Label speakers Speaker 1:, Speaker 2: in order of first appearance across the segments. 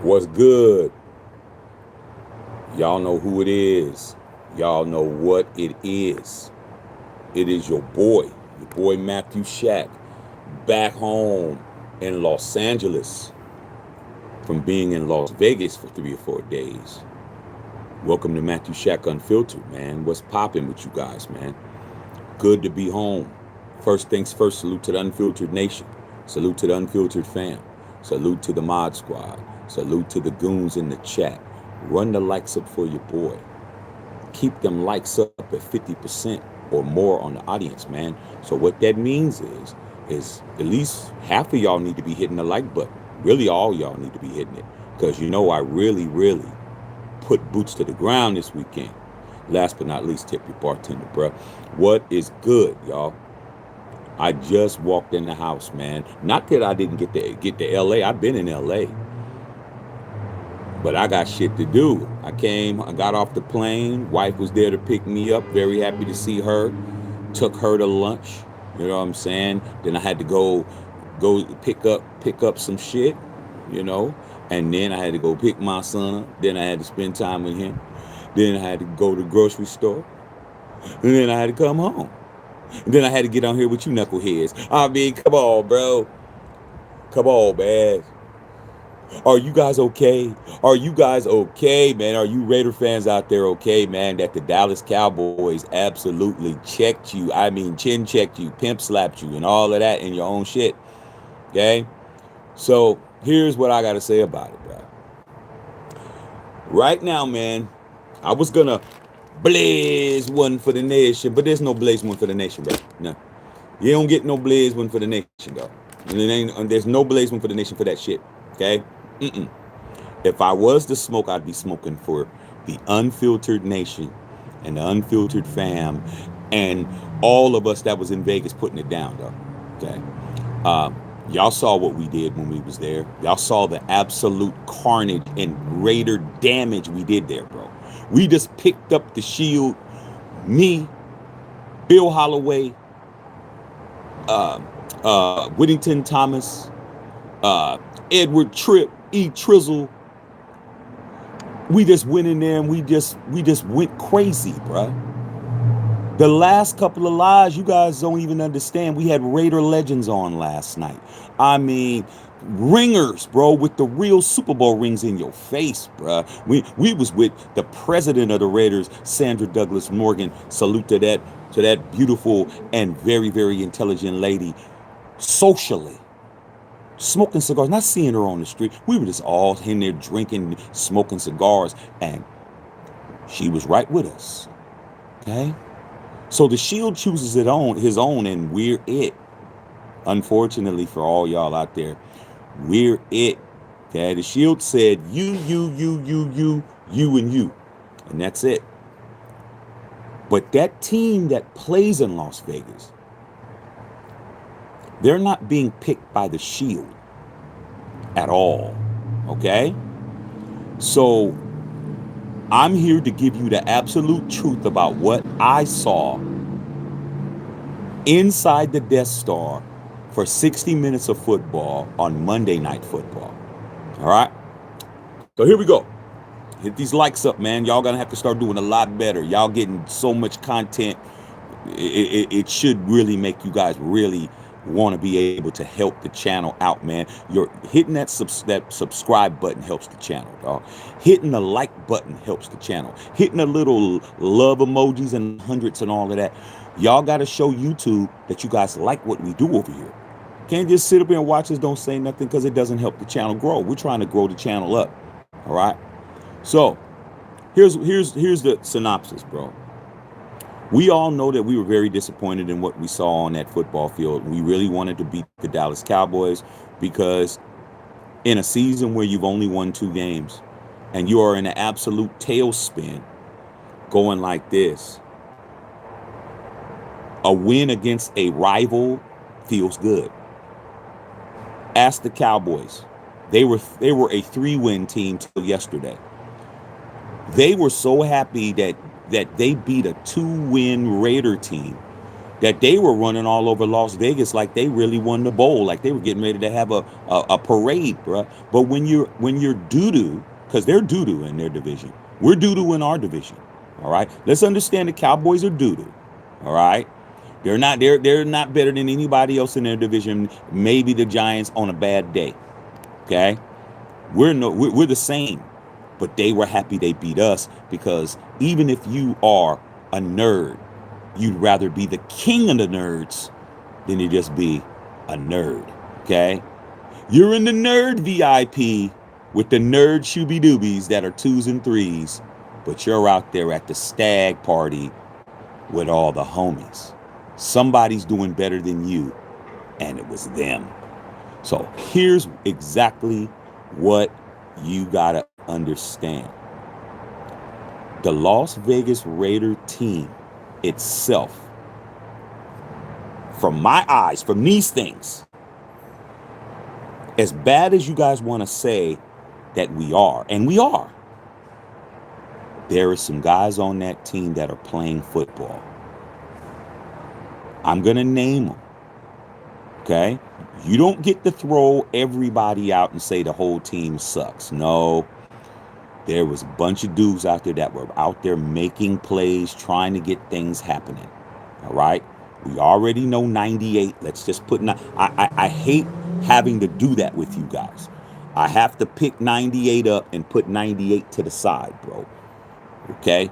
Speaker 1: What's good? Y'all know who it is. Y'all know what it is. It is your boy Matthew Shack, back home in Los Angeles from being in Las Vegas for 3 or 4 days. Welcome to Matthew Shack Unfiltered, man. What's popping with you guys, man? Good to be home. First things first, salute to the Unfiltered Nation. Salute to the Unfiltered fam. Salute to the Mod Squad. Salute to the goons in the chat. Run the likes up for your boy. Keep them likes up at 50% or more on the audience, man. So what that means is at least half of y'all need to be hitting the like button. Really, all y'all need to be hitting it. Because you know I really put boots to the ground this weekend. Last but not least, tip your bartender, bruh. What is good, y'all? I just walked in the house, man. Not that I didn't get to LA. I've been in LA. But I got shit to do. I got off the plane. Wife was there to pick me up. Very happy to see her. Took her to lunch. You know what I'm saying? Then I had to go pick up some shit, you know. And then I had to go pick my son up. Then I had to spend time with him. Then I had to go to the grocery store. And then I had to come home. And then I had to get on here with you knuckleheads. I mean, come on, bro. Come on, man. Are you guys okay? Are you guys okay, man? Are you Raider fans out there okay, man? That the Dallas Cowboys absolutely checked you. I mean, chin checked you, pimp slapped you, and all of that in your own shit. Okay? So here's what I got to say about it, bro. Right now, man, I was going to blaze one for the nation, but there's no blaze one for the nation, bro. No. You don't get no blaze one for the nation, though. There's no blaze one for the nation for that shit. Okay? Mm-mm. If I was to smoke, I'd be smoking for the unfiltered nation and the unfiltered fam and all of us that was in Vegas putting it down, though. Okay. Uh, y'all saw what we did when we was there. Y'all saw the absolute carnage and Raider damage we did there, bro. We just picked up the shield. Me, Bill Holloway, Whittington Thomas, Edward Tripp, E. Trizzle. We just went in there and we just went crazy, bruh. The last couple of lives, you guys don't even understand. We had Raider legends on last night. I mean, ringers, bro, with the real Super Bowl rings in your face, bruh. We was with the president of the Raiders, Sandra Douglas Morgan. Salute to that beautiful and very intelligent lady. Socially, smoking cigars, not seeing her on the street. We were just all in there drinking, smoking cigars, and she was right with us. Okay? So the Shield chooses his own, and we're it. Unfortunately for all y'all out there, we're it. Okay? The Shield said you, and you. And that's it. But that team that plays in Las Vegas, they're not being picked by the Shield at all. Okay? So I'm here to give you the absolute truth about what I saw inside the Death Star for 60 minutes of football on Monday Night Football. All right? So here we go. Hit these likes up, man. Y'all gonna have to start doing a lot better. Y'all getting so much content. It should really make you guys really want to be able to help the channel out, man. You're hitting that subscribe button helps the channel, dog. Hitting the like button helps the channel. Hitting the little love emojis and hundreds and all of that. Y'all got to show YouTube that you guys like what we do over here. Can't just sit up here and watch us, don't say nothing, because it doesn't help the channel grow. We're trying to grow the channel up. All right. So here's the synopsis, bro. We all know that we were very disappointed in what we saw on that football field. We really wanted to beat the Dallas Cowboys because in a season where you've only won 2 games and you are in an absolute tailspin going like this, a win against a rival feels good. Ask the Cowboys. They were a 3-win team till yesterday. They were so happy that they beat a 2-win Raider team that they were running all over Las Vegas like they really won the bowl, like they were getting ready to have a parade, bruh. But when you're doo doo, because they're doo doo in their division, we're doo doo in our division. All right, let's understand the Cowboys are doo doo. All right, they're not better than anybody else in their division. Maybe the Giants on a bad day. Okay, we're the same, but they were happy they beat us because even if you are a nerd, you'd rather be the king of the nerds than to just be a nerd. Okay, you're in the nerd VIP with the nerd shooby doobies that are twos and threes, but you're out there at the stag party with all the homies. Somebody's doing better than you, and it was them. So here's exactly what you gotta understand. The Las Vegas Raider team itself, from my eyes, from these things, as bad as you guys want to say that we are, and we are, there are some guys on that team that are playing football. I'm going to name them. Okay? You don't get to throw everybody out and say the whole team sucks. No. There was a bunch of dudes out there that were out there making plays, trying to get things happening. All right? We already know 98. Let's just put... I hate having to do that with you guys. I have to pick 98 up and put 98 to the side, bro. Okay?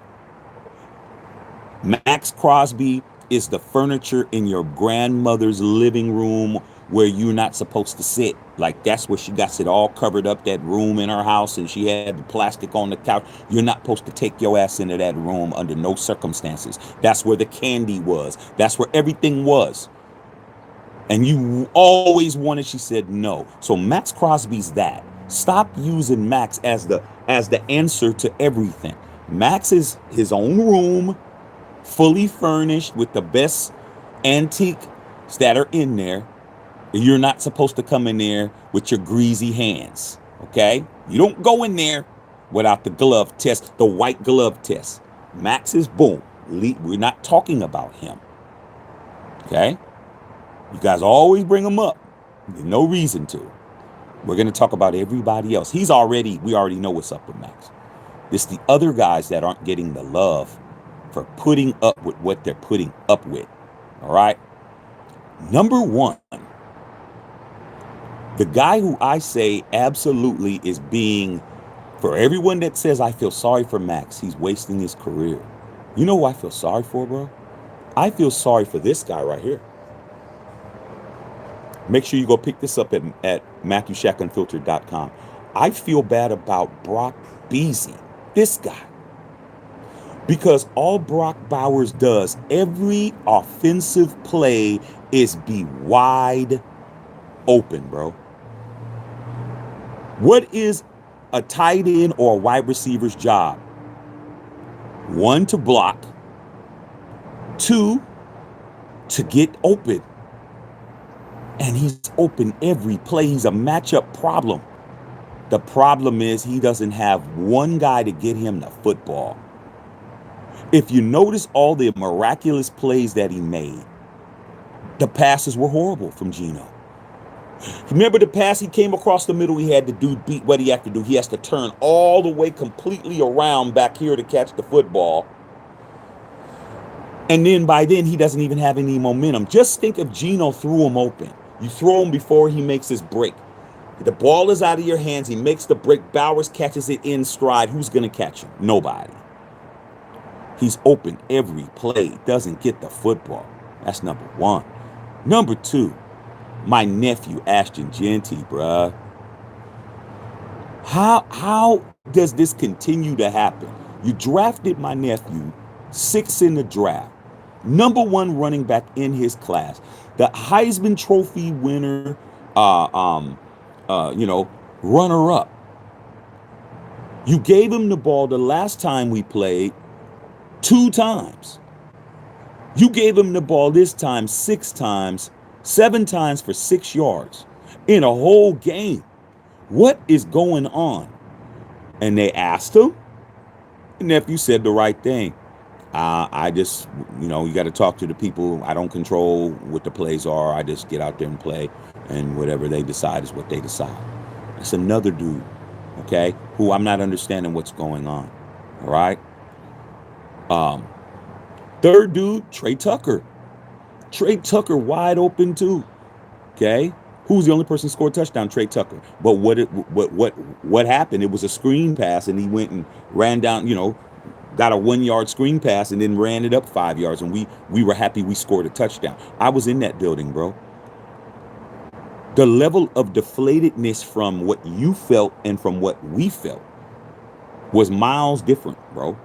Speaker 1: Max Crosby is the furniture in your grandmother's living room where you're not supposed to sit. Like, that's where she got it all covered up, that room in her house, and she had the plastic on the couch. You're not supposed to take your ass into that room under no circumstances. That's where the candy was. That's where everything was. And you always wanted, she said no. So Max Crosby's that. Stop using Max as the answer to everything. Max is his own room, fully furnished with the best antiques that are in there. You're not supposed to come in there with your greasy hands, okay? You don't go in there without the glove test, the white glove test. Max is boom. We're not talking about him, okay? You guys always bring him up. There's no reason to. We're going to talk about everybody else. We already know what's up with Max. It's the other guys that aren't getting the love for putting up with what they're putting up with, all right? Number one, the guy who I say absolutely is being, for everyone that says I feel sorry for Max, he's wasting his career. You know who I feel sorry for, bro? I feel sorry for this guy right here. Make sure you go pick this up at MatthewShackUnfiltered.com. I feel bad about Brock Beasley, this guy. Because all Brock Bowers does, every offensive play is be wide open, bro. What is a tight end or a wide receiver's job? One, to block. Two, to get open. And he's open every play. He's a matchup problem. The problem is he doesn't have one guy to get him the football. If you notice all the miraculous plays that he made, the passes were horrible from Geno. Remember the pass he came across the middle, he had to do beat what he had to do. He has to turn all the way completely around back here to catch the football. And then by then, he doesn't even have any momentum. Just think if Geno threw him open. You throw him before he makes his break. The ball is out of your hands. He makes the break. Bowers catches it in stride. Who's going to catch him? Nobody. He's open every play. Doesn't get the football. That's number one. Number two, my nephew, Ashton Jeanty, bruh. How does this continue to happen? You drafted my nephew 6th in the draft. Number one running back in his class. The Heisman Trophy winner, runner-up. You gave him the ball the last time we played 2 times. You gave him the ball this time 6 times, 7 times for 6 yards in a whole game. What is going on? And they asked him. The nephew said the right thing. I just, you got to talk to the people. I don't control what the plays are. I just get out there and play, and whatever they decide is what they decide. It's another dude, okay, who I'm not understanding what's going on. All right. Um, Third dude, Trey Tucker. Trey Tucker wide open too. Okay. Who's the only person who scored a touchdown? Trey Tucker. But what happened? It was a screen pass, and he went and ran down. Got a 1 yard screen pass and then ran it up 5 yards, and we were happy we scored a touchdown. I was in that building, bro. The level of deflatedness from what you felt and from what we felt was miles different, bro.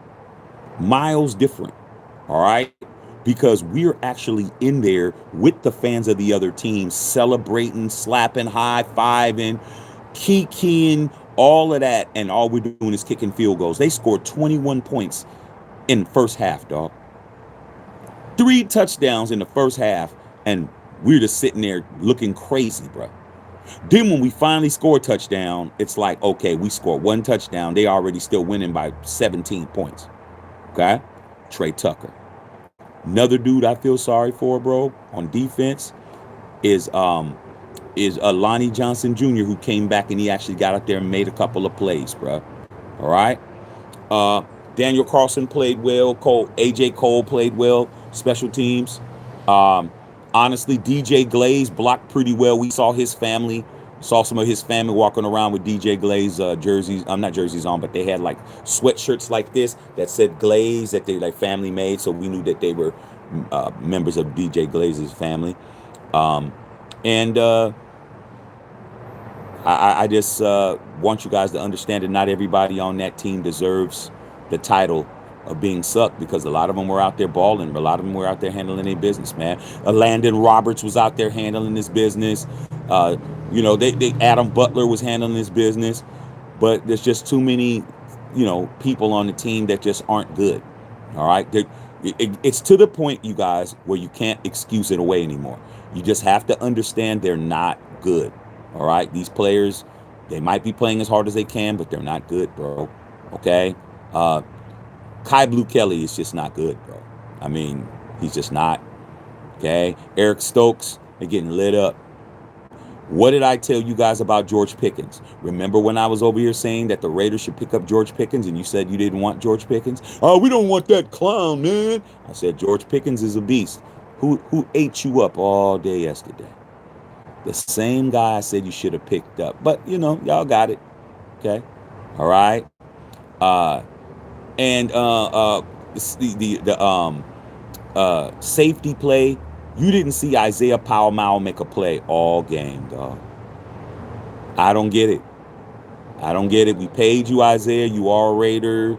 Speaker 1: Miles different. All right. Because we're actually in there with the fans of the other team, celebrating, slapping, high fiving, kikiing, all of that. And all we're doing is kicking field goals. They scored 21 points in the first half, dog. 3 touchdowns in the first half. And we're just sitting there looking crazy, bro. Then when we finally score a touchdown, it's like, okay, we scored 1 touchdown. They already still winning by 17 points. Okay? Trey Tucker. Another dude I feel sorry for, bro, on defense is Lonnie Johnson Jr., who came back and he actually got out there and made a couple of plays, bro. All right. Daniel Carlson played well. AJ Cole played well. Special teams. Um, Honestly, DJ Glaze blocked pretty well. We saw his family. Saw some of his family walking around with DJ Glaze jerseys. I'm not jerseys on, but they had like sweatshirts like this that said Glaze, that they like family made. So we knew that they were members of DJ Glaze's family. Um, and I just want you guys to understand that not everybody on that team deserves the title of being sucked, because a lot of them were out there balling. A lot of them were out there handling their business, man. Landon Roberts was out there handling his business. They Adam Butler was handling his business, but there's just too many, people on the team that just aren't good. All right, it's to the point, you guys, where you can't excuse it away anymore. You just have to understand they're not good. All right, these players, they might be playing as hard as they can, but they're not good, bro. Okay. Kai Blue Kelly is just not good, bro. I mean, he's just not. Okay. Eric Stokes, they're getting lit up. What did I tell you guys about George Pickens? Remember when I was over here saying that the Raiders should pick up George Pickens, and you said you didn't want George Pickens? Oh, we don't want that clown, man. I said George Pickens is a beast. Who ate you up all day yesterday? The same guy I said you should have picked up. But, y'all got it. Okay. All right. And safety play, you didn't see Isaiah Powell make a play all game, dog. I don't get it. We paid you, Isaiah. You are a Raider.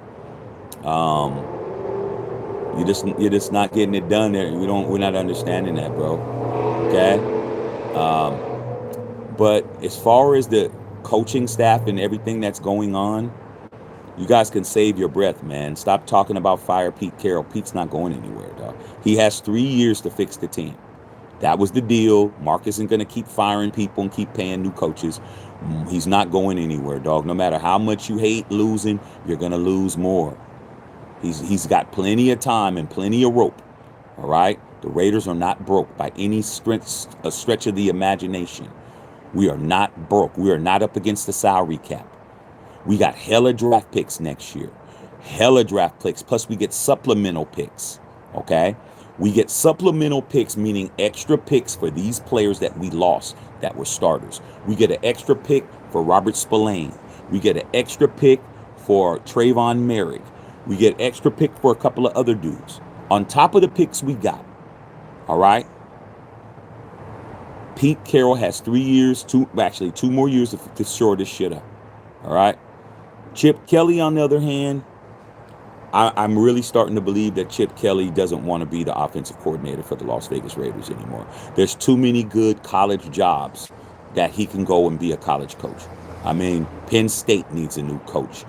Speaker 1: You're just not getting it done there. We're not understanding that, bro. Okay. But as far as the coaching staff and everything that's going on, you guys can save your breath, man. Stop talking about fire Pete Carroll. Pete's not going anywhere, dog. He has 3 years to fix the team. That was the deal. Mark isn't going to keep firing people and keep paying new coaches. He's not going anywhere, dog. No matter how much you hate losing, you're going to lose more. He's got plenty of time and plenty of rope. All right? The Raiders are not broke by any stretch of the imagination. We are not broke. We are not up against the salary cap. We got hella draft picks next year. Hella draft picks. Plus we get supplemental picks. Okay? We get supplemental picks, meaning extra picks for these players that we lost that were starters. We get an extra pick for Robert Spillane. We get an extra pick for Trayvon Merrick. We get extra pick for a couple of other dudes. On top of the picks we got. All right? Pete Carroll has 2 more years to shore this shit up. All right? Chip Kelly, on the other hand, I'm really starting to believe that Chip Kelly doesn't want to be the offensive coordinator for the Las Vegas Raiders anymore. There's too many good college jobs that he can go and be a college coach. I mean, Penn State needs a new coach.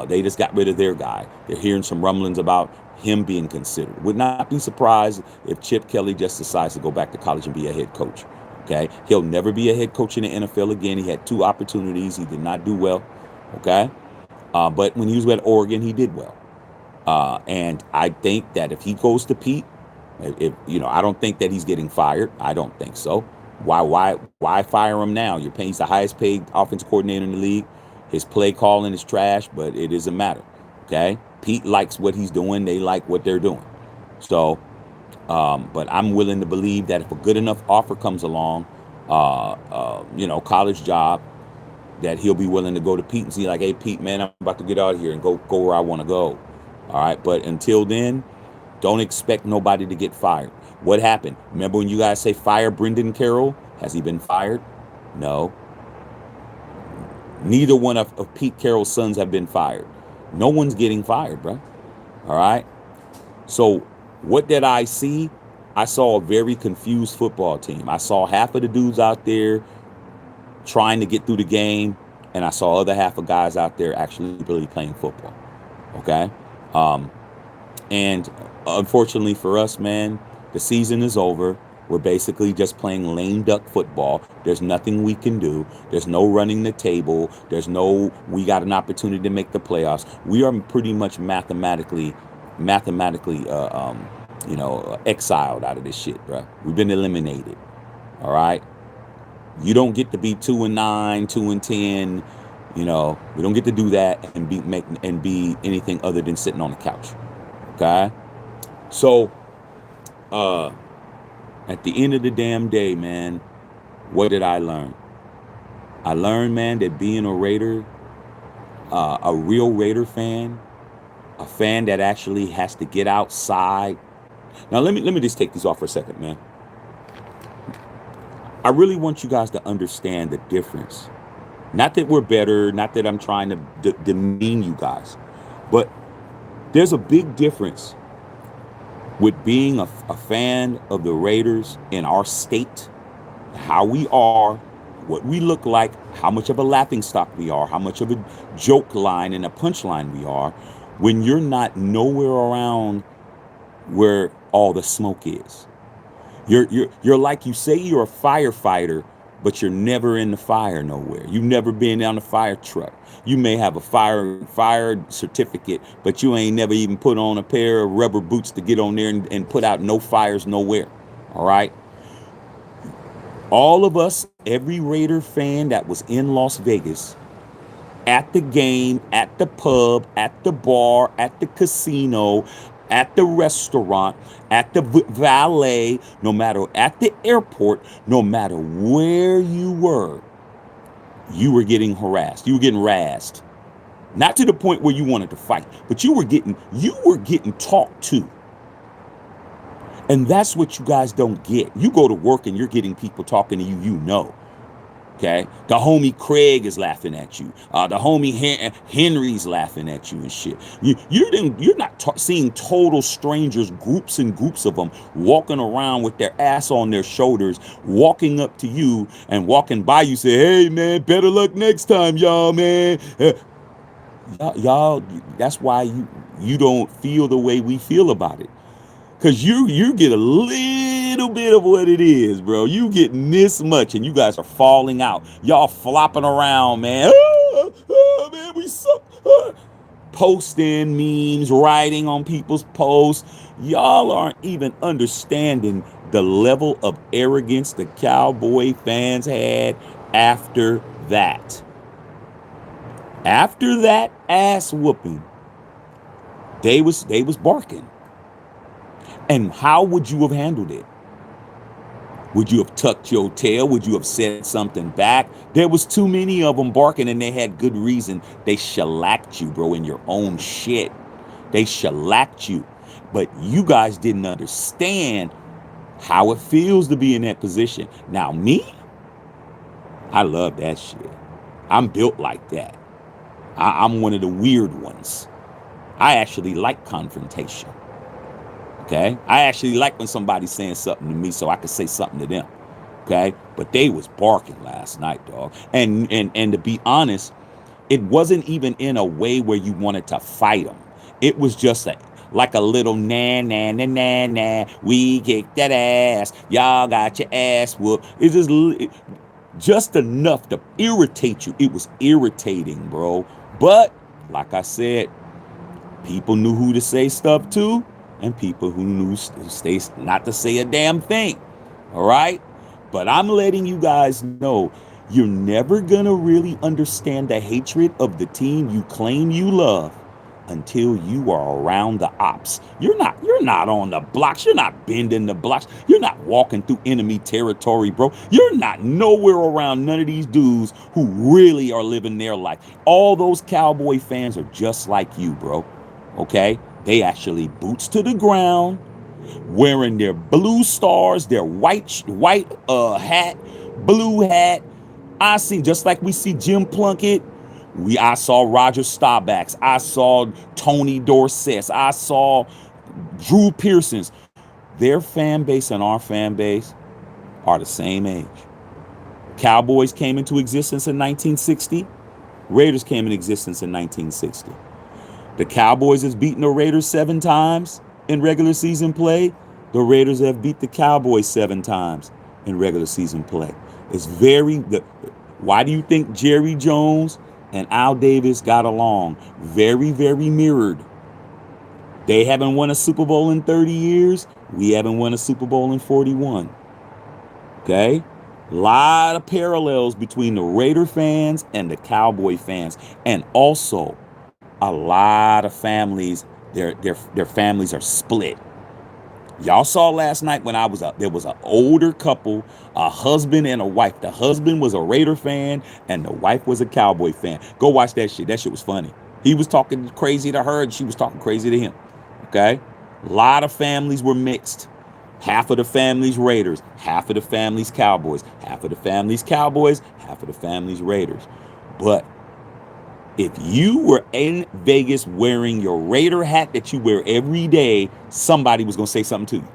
Speaker 1: They just got rid of their guy. They're hearing some rumblings about him being considered. Would not be surprised if Chip Kelly just decides to go back to college and be a head coach. Okay? He'll never be a head coach in the NFL again. He had 2 opportunities. He did not do well. Okay? But when he was at Oregon, he did well. And I think that if he goes to Pete, if I don't think that he's getting fired. I don't think so. Why fire him now? You're paying. He's the highest paid offensive coordinator in the league. His play calling is trash, but it doesn't matter. Okay, Pete likes what he's doing. They like what they're doing. So, but I'm willing to believe that if a good enough offer comes along, college job, that he'll be willing to go to Pete and see like, hey, Pete, man, I'm about to get out of here and go where I want to go. All right, but until then, don't expect nobody to get fired. What happened? Remember when you guys say fire Brendan Carroll? Has he been fired? No. Neither one of Pete Carroll's sons have been fired. No one's getting fired, bro. All right. So what did I see? I saw a very confused football team. I saw half of the dudes out there trying to get through the game, and I saw other half of guys out there actually really playing football. Okay. And unfortunately for us, man, the season is over. We're basically just playing lame duck football. There's nothing we can do. There's no running the table. We got an opportunity to make the playoffs. We are pretty much mathematically, exiled out of this shit, bro. We've been eliminated. All right. You don't get to be 2-9, 2-10. We don't get to do that and be anything other than sitting on the couch. Okay. So, at the end of the damn day, man, what did I learn? I learned, man, that being a Raider, a real Raider fan, a fan that actually has to get outside. Now, let me just take these off for a second, man. I really want you guys to understand the difference. Not that we're better, not that I'm trying to demean you guys, but there's a big difference with being a fan of the Raiders in our state, how we are, what we look like, how much of a laughingstock we are, how much of a joke line and a punchline we are, when you're not nowhere around where all the smoke is. You're like, you say you're a firefighter, but you're never in the fire nowhere. You've never been on a fire truck. You may have a fire certificate, but you ain't never even put on a pair of rubber boots to get on there and put out no fires nowhere. All right. All of us, every Raider fan that was in Las Vegas, at the game, at the pub, at the bar, at the casino, at the restaurant, at the valet, no matter at the airport, no matter where you were getting harassed. You were getting razzed. Not to the point where you wanted to fight, but you were getting talked to. And that's what you guys don't get. You go to work and you're getting people talking to you, Okay, the homie Craig is laughing at you. The homie Henry's laughing at you and shit. You're not seeing total strangers, groups and groups of them walking around with their ass on their shoulders, walking up to you and walking by you, say, "Hey man, better luck next time, y'all, man." Y'all, that's why you don't feel the way we feel about it. Cause you get a little bit of what it is, bro. You getting this much, and you guys are falling out. Y'all flopping around, man. Man, we suck. Posting memes, writing on people's posts. Y'all aren't even understanding the level of arrogance the Cowboy fans had after that. After that ass whooping, they was barking. And how would you have handled it? Would you have tucked your tail? Would you have said something back? There was too many of them barking, and they had good reason. They shellacked you, bro, in your own shit. They shellacked you. But you guys didn't understand how it feels to be in that position. Now, me, I love that shit. I'm built like that. I'm one of the weird ones. I actually like confrontation. Okay, I actually like when somebody's saying something to me so I could say something to them. Okay, but they was barking last night, dog. And to be honest, it wasn't even in a way where you wanted to fight them. It was just like a little nah, nah, nah, nah, nah. We kicked that ass. Y'all got your ass whooped. It's just enough to irritate you. It was irritating, bro. But like I said, People knew who to say stuff to, and people who knew stay not to say a damn thing. All right? But I'm letting you guys know you're never going to really understand the hatred of the team you claim you love until you are around the ops. You're not on the blocks. You're not bending the blocks. You're not walking through enemy territory, bro. You're not nowhere around none of these dudes who really are living their life. All those Cowboy fans are just like you, bro. Okay? They actually boots to the ground, wearing their blue stars, their white hat, blue hat. I seen just like we see Jim Plunkett. I saw Roger Staubach's. I saw Tony Dorsett's. I saw Drew Pearson's. Their fan base and our fan base are the same age. Cowboys came into existence in 1960. Raiders came in existence in 1960. The Cowboys has beaten the Raiders 7 times in regular season play. The Raiders have beat the Cowboys 7 times in regular season play. It's why do you think Jerry Jones and Al Davis got along? Very, very mirrored. They haven't won a Super Bowl in 30 years. We haven't won a Super Bowl in 41. Okay? A lot of parallels between the Raider fans and the Cowboy fans. And also, a lot of families, their families are split. Y'all saw last night when there was an older couple, a husband and a wife. The husband was a Raider fan and the wife was a Cowboy fan. Go watch that shit. That shit was funny. He was talking crazy to her and she was talking crazy to him. Okay? A lot of families were mixed. Half of the family's Raiders, half of the family's Cowboys, half of the family's Cowboys, half of the family's Raiders. But if you were in Vegas wearing your Raider hat that you wear every day, somebody was going to say something to you.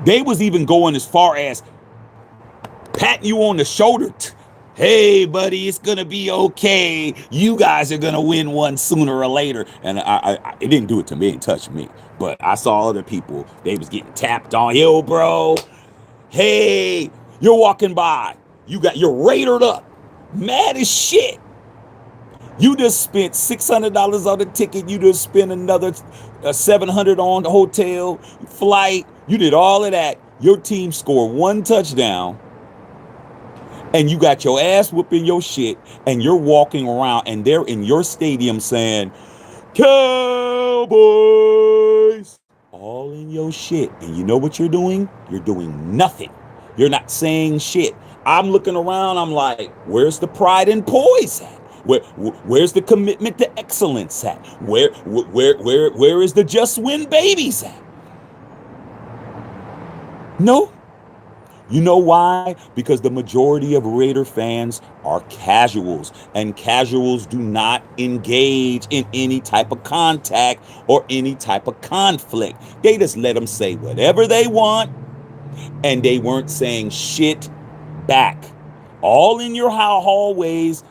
Speaker 1: They was even going as far as patting you on the shoulder. Hey, buddy, it's going to be okay. You guys are going to win one sooner or later. And it didn't do it to me. It didn't touch me. But I saw other people. They was getting tapped on. Yo, bro. Hey, you're walking by. You're Raidered up. Mad as shit. You just spent $600 on the ticket. You just spent another $700 on the hotel, flight. You did all of that. Your team scored 1 touchdown. And you got your ass whooping your shit. And you're walking around and they're in your stadium saying, Cowboys. All in your shit. And you know what you're doing? You're doing nothing. You're not saying shit. I'm looking around. I'm like, where's the pride and poise at? Where's the commitment to excellence at? Where is the just win babies at? No. You know why? Because the majority of Raider fans are casuals, and casuals do not engage in any type of contact or any type of conflict. They just let them say whatever they want, and they weren't saying shit back. All in your hallways,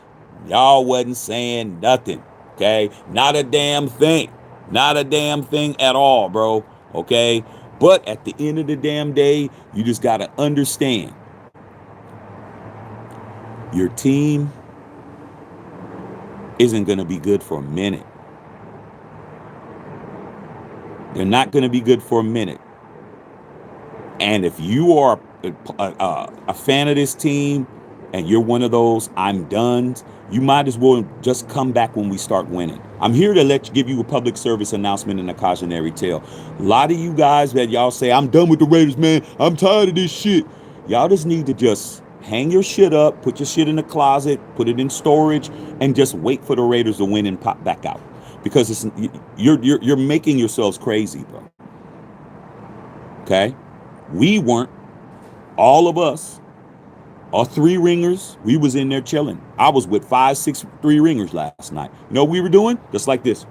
Speaker 1: y'all wasn't saying nothing, okay? Not a damn thing. Not a damn thing at all, bro, okay? But at the end of the damn day, you just got to understand your team isn't going to be good for a minute. They're not going to be good for a minute. And if you are a fan of this team and you're one of those I'm done, you might as well just come back when we start winning. I'm here to give you a public service announcement and a cautionary tale. A lot of you guys that y'all say, I'm done with the Raiders, man. I'm tired of this shit. Y'all just need to just hang your shit up, put your shit in the closet, put it in storage, and just wait for the Raiders to win and pop back out. Because you're making yourselves crazy, bro. Okay? We weren't. All of us. Our 3 ringers, we was in there chilling. I was with 5, 6 3-ringers last night. You know what we were doing? Just like this.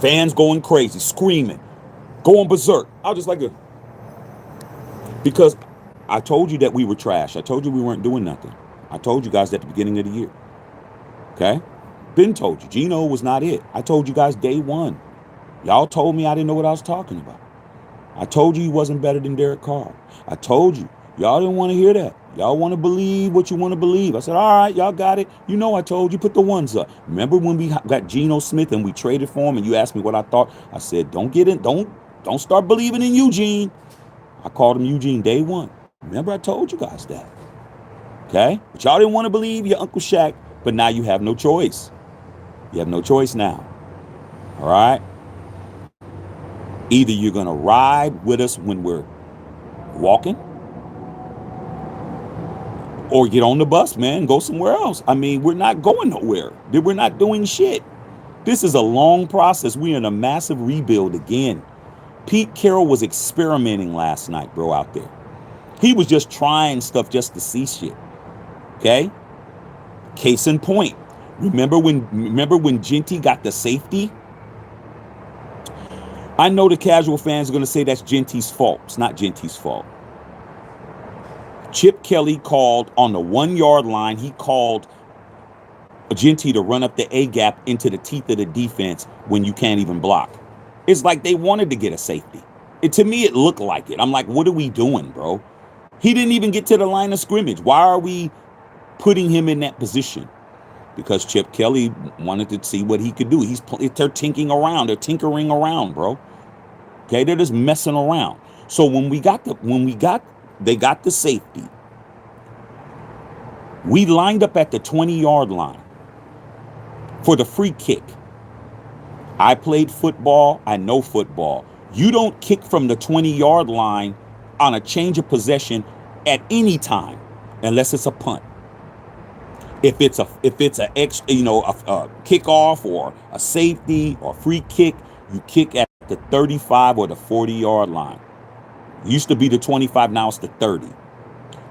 Speaker 1: Fans going crazy, screaming, going berserk. I was just like this. Because I told you that we were trash. I told you we weren't doing nothing. I told you guys at the beginning of the year. Okay? Been told you. Gino was not it. I told you guys day 1. Y'all told me I didn't know what I was talking about. I told you he wasn't better than Derek Carr. I told you. Y'all didn't want to hear that. Y'all want to believe what you want to believe. I said, all right, y'all got it. You know, I told you, put the ones up. Remember when we got Geno Smith and we traded for him and you asked me what I thought? I said, don't start believing in Eugene. I called him Eugene day one. Remember I told you guys that. Okay? But y'all didn't want to believe your Uncle Shaq, but now you have no choice. You have no choice now. All right? Either you're going to ride with us when we're walking or get on the bus, man, go somewhere else. I mean, we're not going nowhere. We're not doing shit. This is a long process. We're in a massive rebuild again. Pete Carroll was experimenting last night, bro, out there. He was just trying stuff just to see shit. Okay? Case in point. Remember when Genty got the safety? I know the casual fans are going to say that's Genty's fault. It's not Genty's fault. Chip Kelly called on the 1 yard line. He called Genty to run up the A gap into the teeth of the defense when you can't even block. It's like they wanted to get a safety. To me, it looked like it. I'm like, what are we doing, bro? He didn't even get to the line of scrimmage. Why are we putting him in that position? Because Chip Kelly wanted to see what he could do. They're tinkering around. They're tinkering around, bro. Okay, they're just messing around. So they got the safety. We lined up at the 20-yard line for the free kick. I played football. I know football. You don't kick from the 20-yard line on a change of possession at any time unless it's a punt. If it's a kickoff or a safety or free kick, you kick at the 35 or the 40-yard line. It used to be the 25, now it's the 30.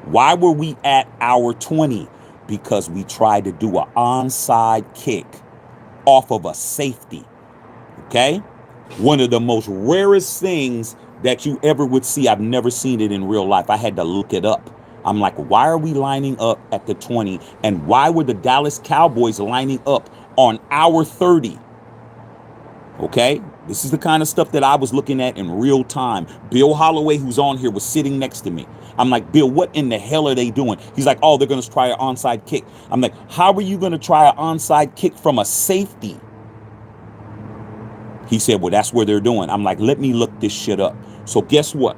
Speaker 1: Why were we at our 20? Because we tried to do an onside kick off of a safety. Okay? One of the most rarest things that you ever would see. I've never seen it in real life. I had to look it up. I'm like, why are we lining up at the 20? And why were the Dallas Cowboys lining up on our 30? Okay? This is the kind of stuff that I was looking at in real time. Bill Holloway, who's on here, was sitting next to me. I'm like, Bill, what in the hell are they doing? He's like, oh, they're going to try an onside kick. I'm like, how are you going to try an onside kick from a safety? He said, well, that's where they're doing. I'm like, let me look this shit up. So guess what?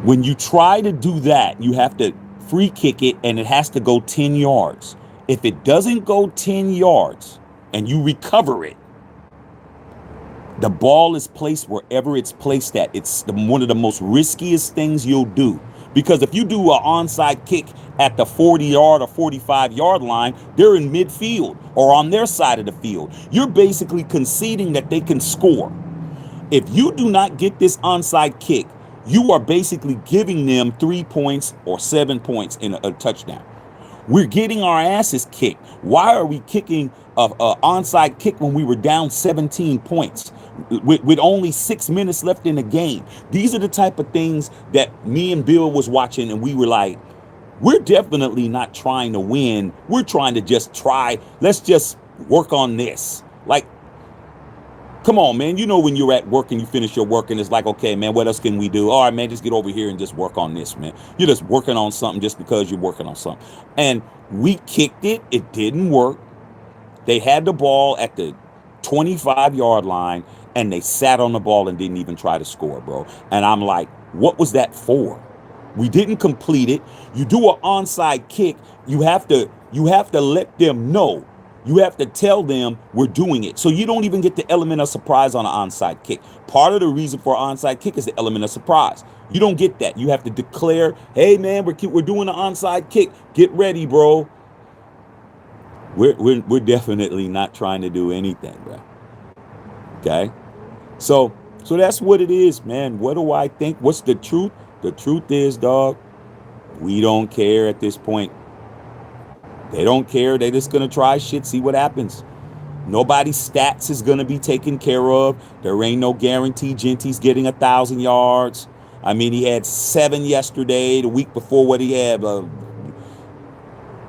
Speaker 1: When you try to do that, you have to free kick it and it has to go 10 yards. If it doesn't go 10 yards and you recover it, the ball is placed wherever it's placed at. It's one of the most riskiest things you'll do. Because if you do an onside kick at the 40-yard or 45-yard line, they're in midfield or on their side of the field. You're basically conceding that they can score. If you do not get this onside kick, you are basically giving them 3 points or 7 points in a touchdown. We're getting our asses kicked. Why are we kicking an onside kick when we were down 17 points with only 6 minutes left in the game? These are the type of things that me and Bill was watching, and we were like, we're definitely not trying to win. We're trying to just try. Let's just work on this. Like, come on, man. You know when you're at work and you finish your work and it's like, okay, man, what else can we do? All right, man, just get over here and just work on this, man. You're just working on something just because you're working on something. And we kicked it. It didn't work. They had the ball at the 25-yard line and they sat on the ball and didn't even try to score, bro. And I'm like, what was that for? We didn't complete it. You do an onside kick. You have to let them know. You have to tell them we're doing it. So you don't even get the element of surprise on an onside kick. Part of the reason for an onside kick is the element of surprise. You don't get that. You have to declare, hey, man, we're doing an onside kick. Get ready, bro. We're definitely not trying to do anything, bro. Okay? So that's what it is, man. What do I think? What's the truth? The truth is, dog, we don't care at this point. They don't care. They're just going to try shit, see what happens. Nobody's stats is going to be taken care of. There ain't no guarantee Genty's getting 1,000 yards. I mean, he had 7 yesterday. The week before, what he had,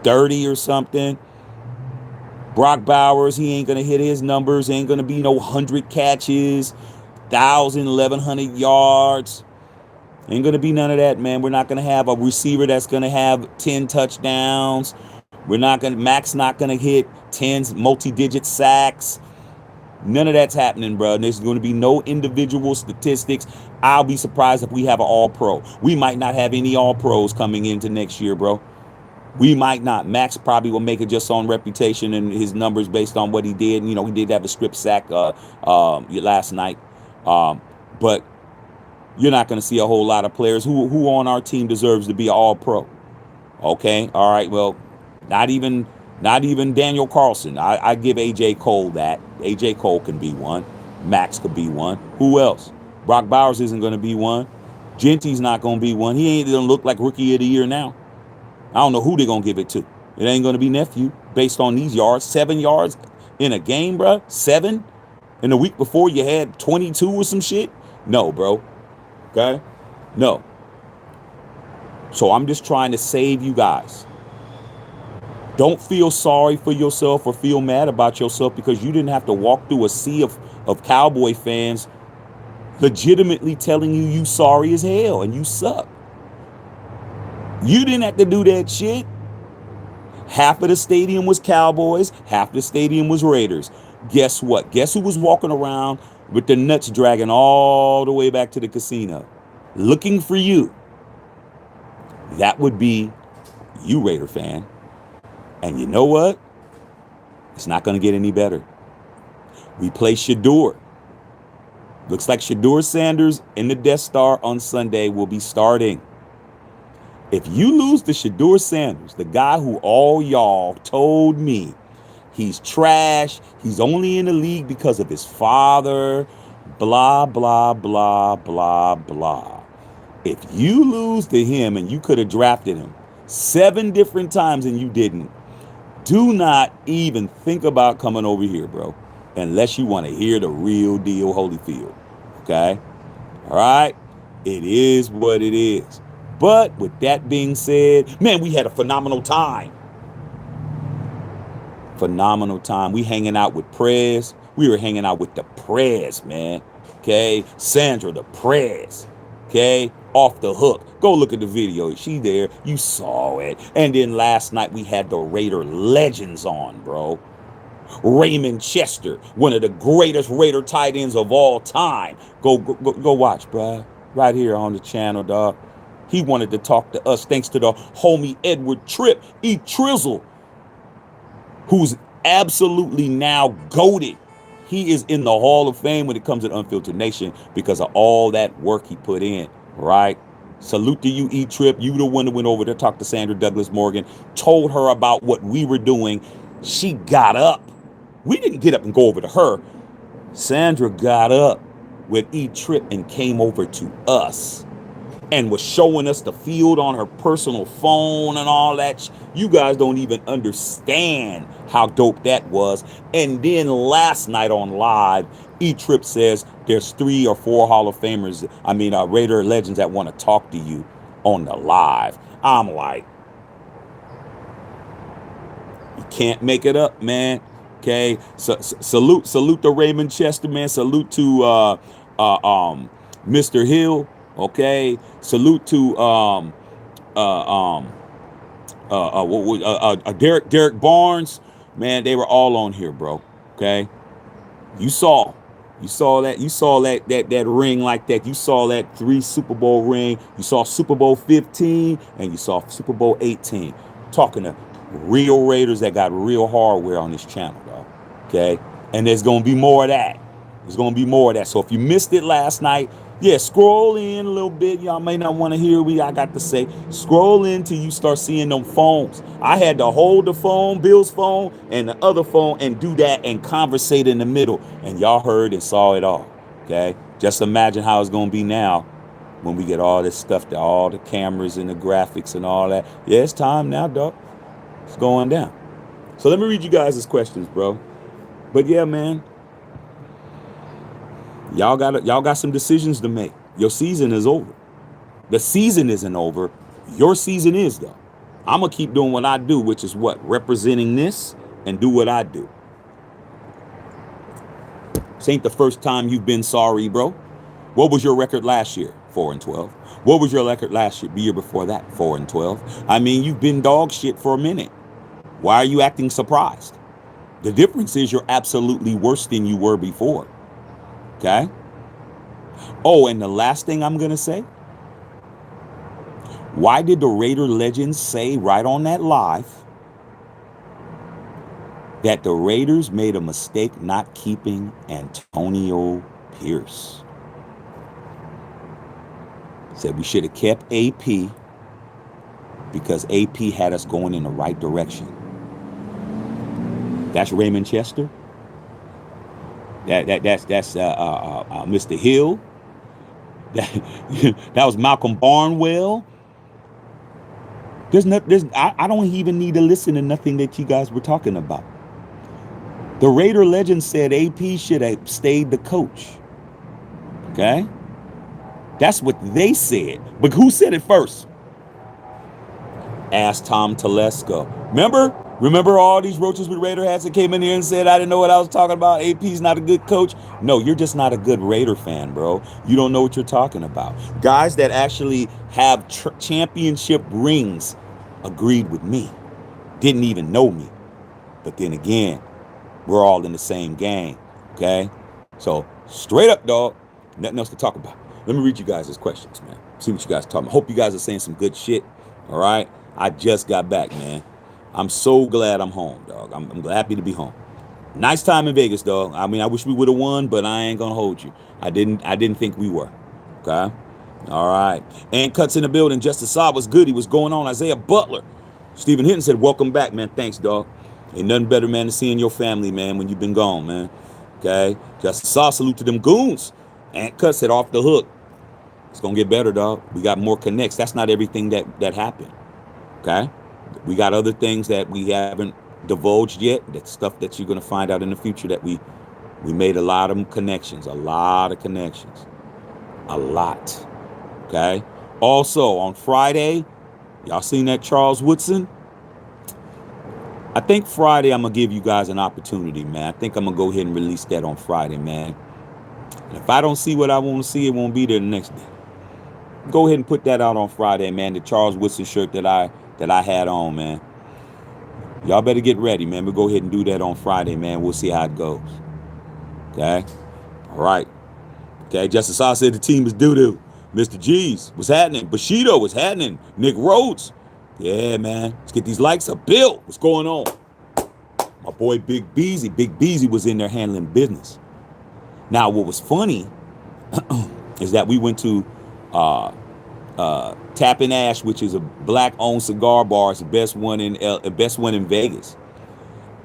Speaker 1: 30 or something. Brock Bowers, he ain't going to hit his numbers. Ain't going to be no 100 catches, 1,000, 1,100 yards. Ain't going to be none of that, man. We're not going to have a receiver that's going to have 10 touchdowns. Mac's not going to hit 10 multi-digit sacks. None of that's happening, bro. There's going to be no individual statistics. I'll be surprised if we have an all-pro. We might not have any all-pros coming into next year, bro. We might not. Max probably will make it just on reputation and his numbers based on what he did. You know, he did have a strip sack last night. But you're not going to see a whole lot of players who on our team deserves to be an all-pro. Okay, all right, well, not even Daniel Carlson. I give A.J. Cole that. A.J. Cole can be one. Max could be one. Who else? Brock Bowers isn't going to be one. Genty's not going to be one. He ain't going to look like Rookie of the Year now. I don't know who they're going to give it to. It ain't going to be Nephew based on these yards. 7 yards in a game, bro. 7? And the week before you had 22 or some shit? No, bro. Okay? No. So I'm just trying to save you guys. Don't feel sorry for yourself or feel mad about yourself because you didn't have to walk through a sea of Cowboy fans legitimately telling you sorry as hell and you suck. You didn't have to do that shit. Half of the stadium was Cowboys, half the stadium was Raiders. Guess what? Guess who was walking around with the nuts dragging all the way back to the casino? Looking for you. That would be you, Raider fan. And you know what? It's not going to get any better. We play Shedeur. Looks like Shedeur Sanders in the Death Star on Sunday will be starting. If you lose to Shedeur Sanders, the guy who all y'all told me he's trash, he's only in the league because of his father, blah, blah, blah, blah, blah. If you lose to him and you could have drafted him 7 different times and you didn't, do not even think about coming over here, bro, unless you want to hear the real deal Holyfield. Okay? All right? It is what it is. But with that being said, man, we had a phenomenal time. Phenomenal time. We hanging out with Prez. We were hanging out with the Prez, man. Okay? Sandra, the Prez. Okay? Off the hook. Go look at the video. She there. You saw it. And then last night we had the Raider legends on, bro. Raymond Chester, one of the greatest Raider tight ends of all time. Go watch, bro. Right here on the channel, dog. He wanted to talk to us thanks to the homie Edward Tripp, E. Trizzle, who's absolutely now goated. He is in the Hall of Fame when it comes to Unfiltered Nation because of all that work he put in, right? Salute to you, E. Tripp. You the one that went over to talk to Sandra Douglas Morgan, told her about what we were doing. She got up. We didn't get up and go over to her. Sandra got up with E. Tripp and came over to us and was showing us the field on her personal phone and all that. You guys don't even understand how dope that was. And then last night on live, E-Trip says there's 3 or 4 Hall of Famers, Raider legends that want to talk to you on the live. I'm like, you can't make it up, man. Okay, salute to Raymond Chester, man. Salute to Mr. Hill. Okay, salute to Derek Barnes, man. They were all on here, bro. Okay, you saw that ring like that. You saw that 3 Super Bowl ring. You saw Super Bowl 15 and you saw Super Bowl 18. Talking to real Raiders that got real hardware on this channel, dog. Okay, and there's gonna be more of that. There's gonna be more of that. So if you missed it last night, yeah, scroll in a little bit. Y'all may not want to hear what I got to say. Scroll in till you start seeing them phones. I had to hold the phone, Bill's phone, and the other phone and do that and conversate in the middle. And y'all heard and saw it all. Okay? Just imagine how it's going to be now when we get all this stuff, all the cameras and the graphics and all that. Yeah, it's time now, dog. It's going down. So let me read you guys' questions, bro. But yeah, man. Y'all got some decisions to make. Your season is over. The season isn't over. Your season is, though. I'm going to keep doing what I do, which is what? Representing this and do what I do. This ain't the first time you've been sorry, bro. What was your record last year? 4-12. What was your record last year before that? 4-12. I mean, you've been dog shit for a minute. Why are you acting surprised? The difference is you're absolutely worse than you were before. Okay? Oh, and the last thing I'm going to say, why did the Raider legends say right on that live that the Raiders made a mistake not keeping Antonio Pierce? Said we should have kept AP because AP had us going in the right direction. That's Raymond Chester. That's Mr. Hill. That was Malcolm Barnwell. I don't even need to listen to nothing that you guys were talking about. The Raider legend said AP should have stayed the coach. Okay? That's what they said. But who said it first? Asked Tom Telesco. Remember all these roaches with Raider hats that came in here and said, I didn't know what I was talking about. AP's not a good coach. No, you're just not a good Raider fan, bro. You don't know what you're talking about. Guys that actually have championship rings agreed with me. Didn't even know me. But then again, we're all in the same gang. Okay? So straight up, dog. Nothing else to talk about. Let me read you guys' questions, man. See what you guys are talking about. Hope you guys are saying some good shit. All right? I just got back, man. I'm so glad I'm home, dog. I'm happy to be home. Nice time in Vegas, dog. I mean, I wish we would have won, but I ain't gonna hold you. I didn't think we were. Okay? All right. And cuts in the building. Justice Saab was good. He was going on. Isaiah Butler. Stephen Hinton said, welcome back, man. Thanks, dog. Ain't nothing better, man, than seeing your family, man, when you've been gone, man. Okay? Justice Saab, salute to them goons. And Cut said, off the hook. It's gonna get better, dog. We got more connects. That's not everything that happened. Okay? We got other things that we haven't divulged yet. That's stuff that you're gonna find out in the future that we made a lot of connections. A lot of connections. A lot. Okay? Also, on Friday, y'all seen that Charles Woodson? I think Friday I'm gonna give you guys an opportunity, man. I think I'm gonna go ahead and release that on Friday, man. And if I don't see what I want to see, it won't be there the next day. Go ahead and put that out on Friday, man. The Charles Woodson shirt that I had on, man. Y'all better get ready, man. We'll go ahead and do that on Friday, man. We'll see how it goes. Okay? All right. Okay, Justice Saw said the team is doo-doo. Mr. G's, what's happening? Bushido, what's happening? Nick Rhodes. Yeah, man. Let's get these likes up. Bill, what's going on? My boy Big Beezy. Big Beezy was in there handling business. Now, what was funny is that we went to Tap and Ash, which is a black-owned cigar bar. It's the best one in Vegas.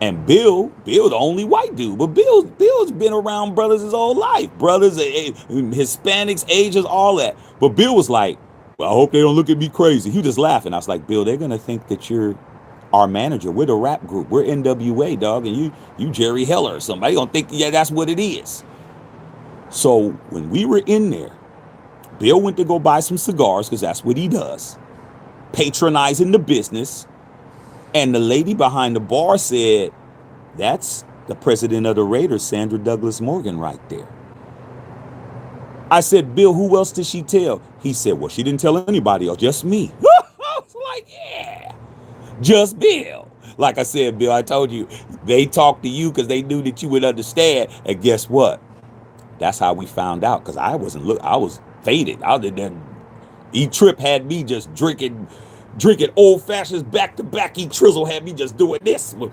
Speaker 1: And Bill, the only white dude, but Bill's been around brothers his whole life. Brothers, Hispanics, Asians, all that. But Bill was like, well, I hope they don't look at me crazy. He was just laughing. I was like, Bill, they're gonna think that you're our manager. We're the rap group. We're NWA, dog, and you Jerry Heller or somebody. Gonna think, yeah, that's what it is. So when we were in there, Bill went to go buy some cigars because that's what he does, patronizing the business. And the lady behind the bar said, that's the president of the Raiders, Sandra Douglas Morgan, right there. I said, Bill, who else did she tell? He said, well, she didn't tell anybody else, just me. I was like, yeah, just Bill. Like I said, Bill, I told you, they talked to you because they knew that you would understand. And guess what? That's how we found out, because I was faded. E-Trip had me just drinking old fashions back to back. E-Trizzle had me just doing this. You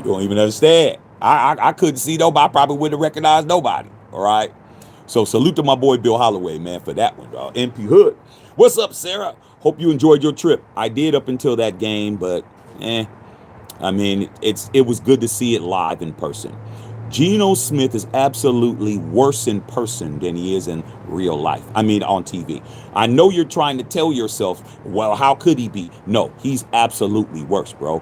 Speaker 1: don't even understand. I couldn't see nobody. I probably wouldn't have recognized nobody. All right. So salute to my boy Bill Holloway, man, for that one, dog. MP Hood. What's up, Sarah? Hope you enjoyed your trip. I did up until that game, but I mean, it was good to see it live in person. Geno Smith is absolutely worse in person than he is in real life. I mean, on TV. I know you're trying to tell yourself, well, how could he be? No, he's absolutely worse, bro.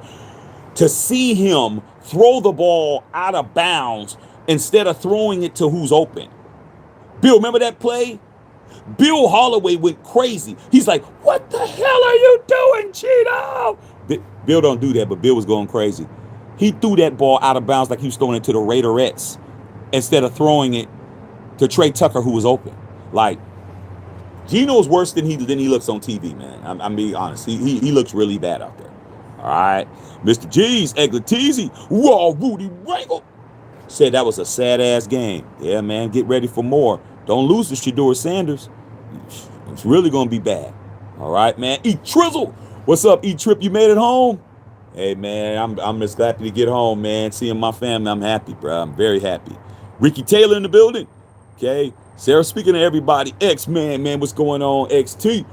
Speaker 1: To see him throw the ball out of bounds instead of throwing it to who's open. Bill, remember that play? Bill Holloway went crazy. He's like, what the hell are you doing, Geno? Bill don't do that, but Bill was going crazy. He threw that ball out of bounds like he was throwing it to the Raiderettes instead of throwing it to Trey Tucker, who was open. Like, Gino's worse than he looks on TV, man. I'm being honest. He looks really bad out there. All right. Mr. G's, Eggletizi, whoa, Rudy Wrangle. Said that was a sad-ass game. Yeah, man, get ready for more. Don't lose to Shedeur Sanders. It's really going to be bad. All right, man. Trizzle. What's up, Trip? You made it home? Hey, man, I'm just happy to get home, man. Seeing my family, I'm happy, bro. I'm very happy. Ricky Taylor in the building. Okay. Sarah, speaking to everybody, X-Man, man, what's going on? XT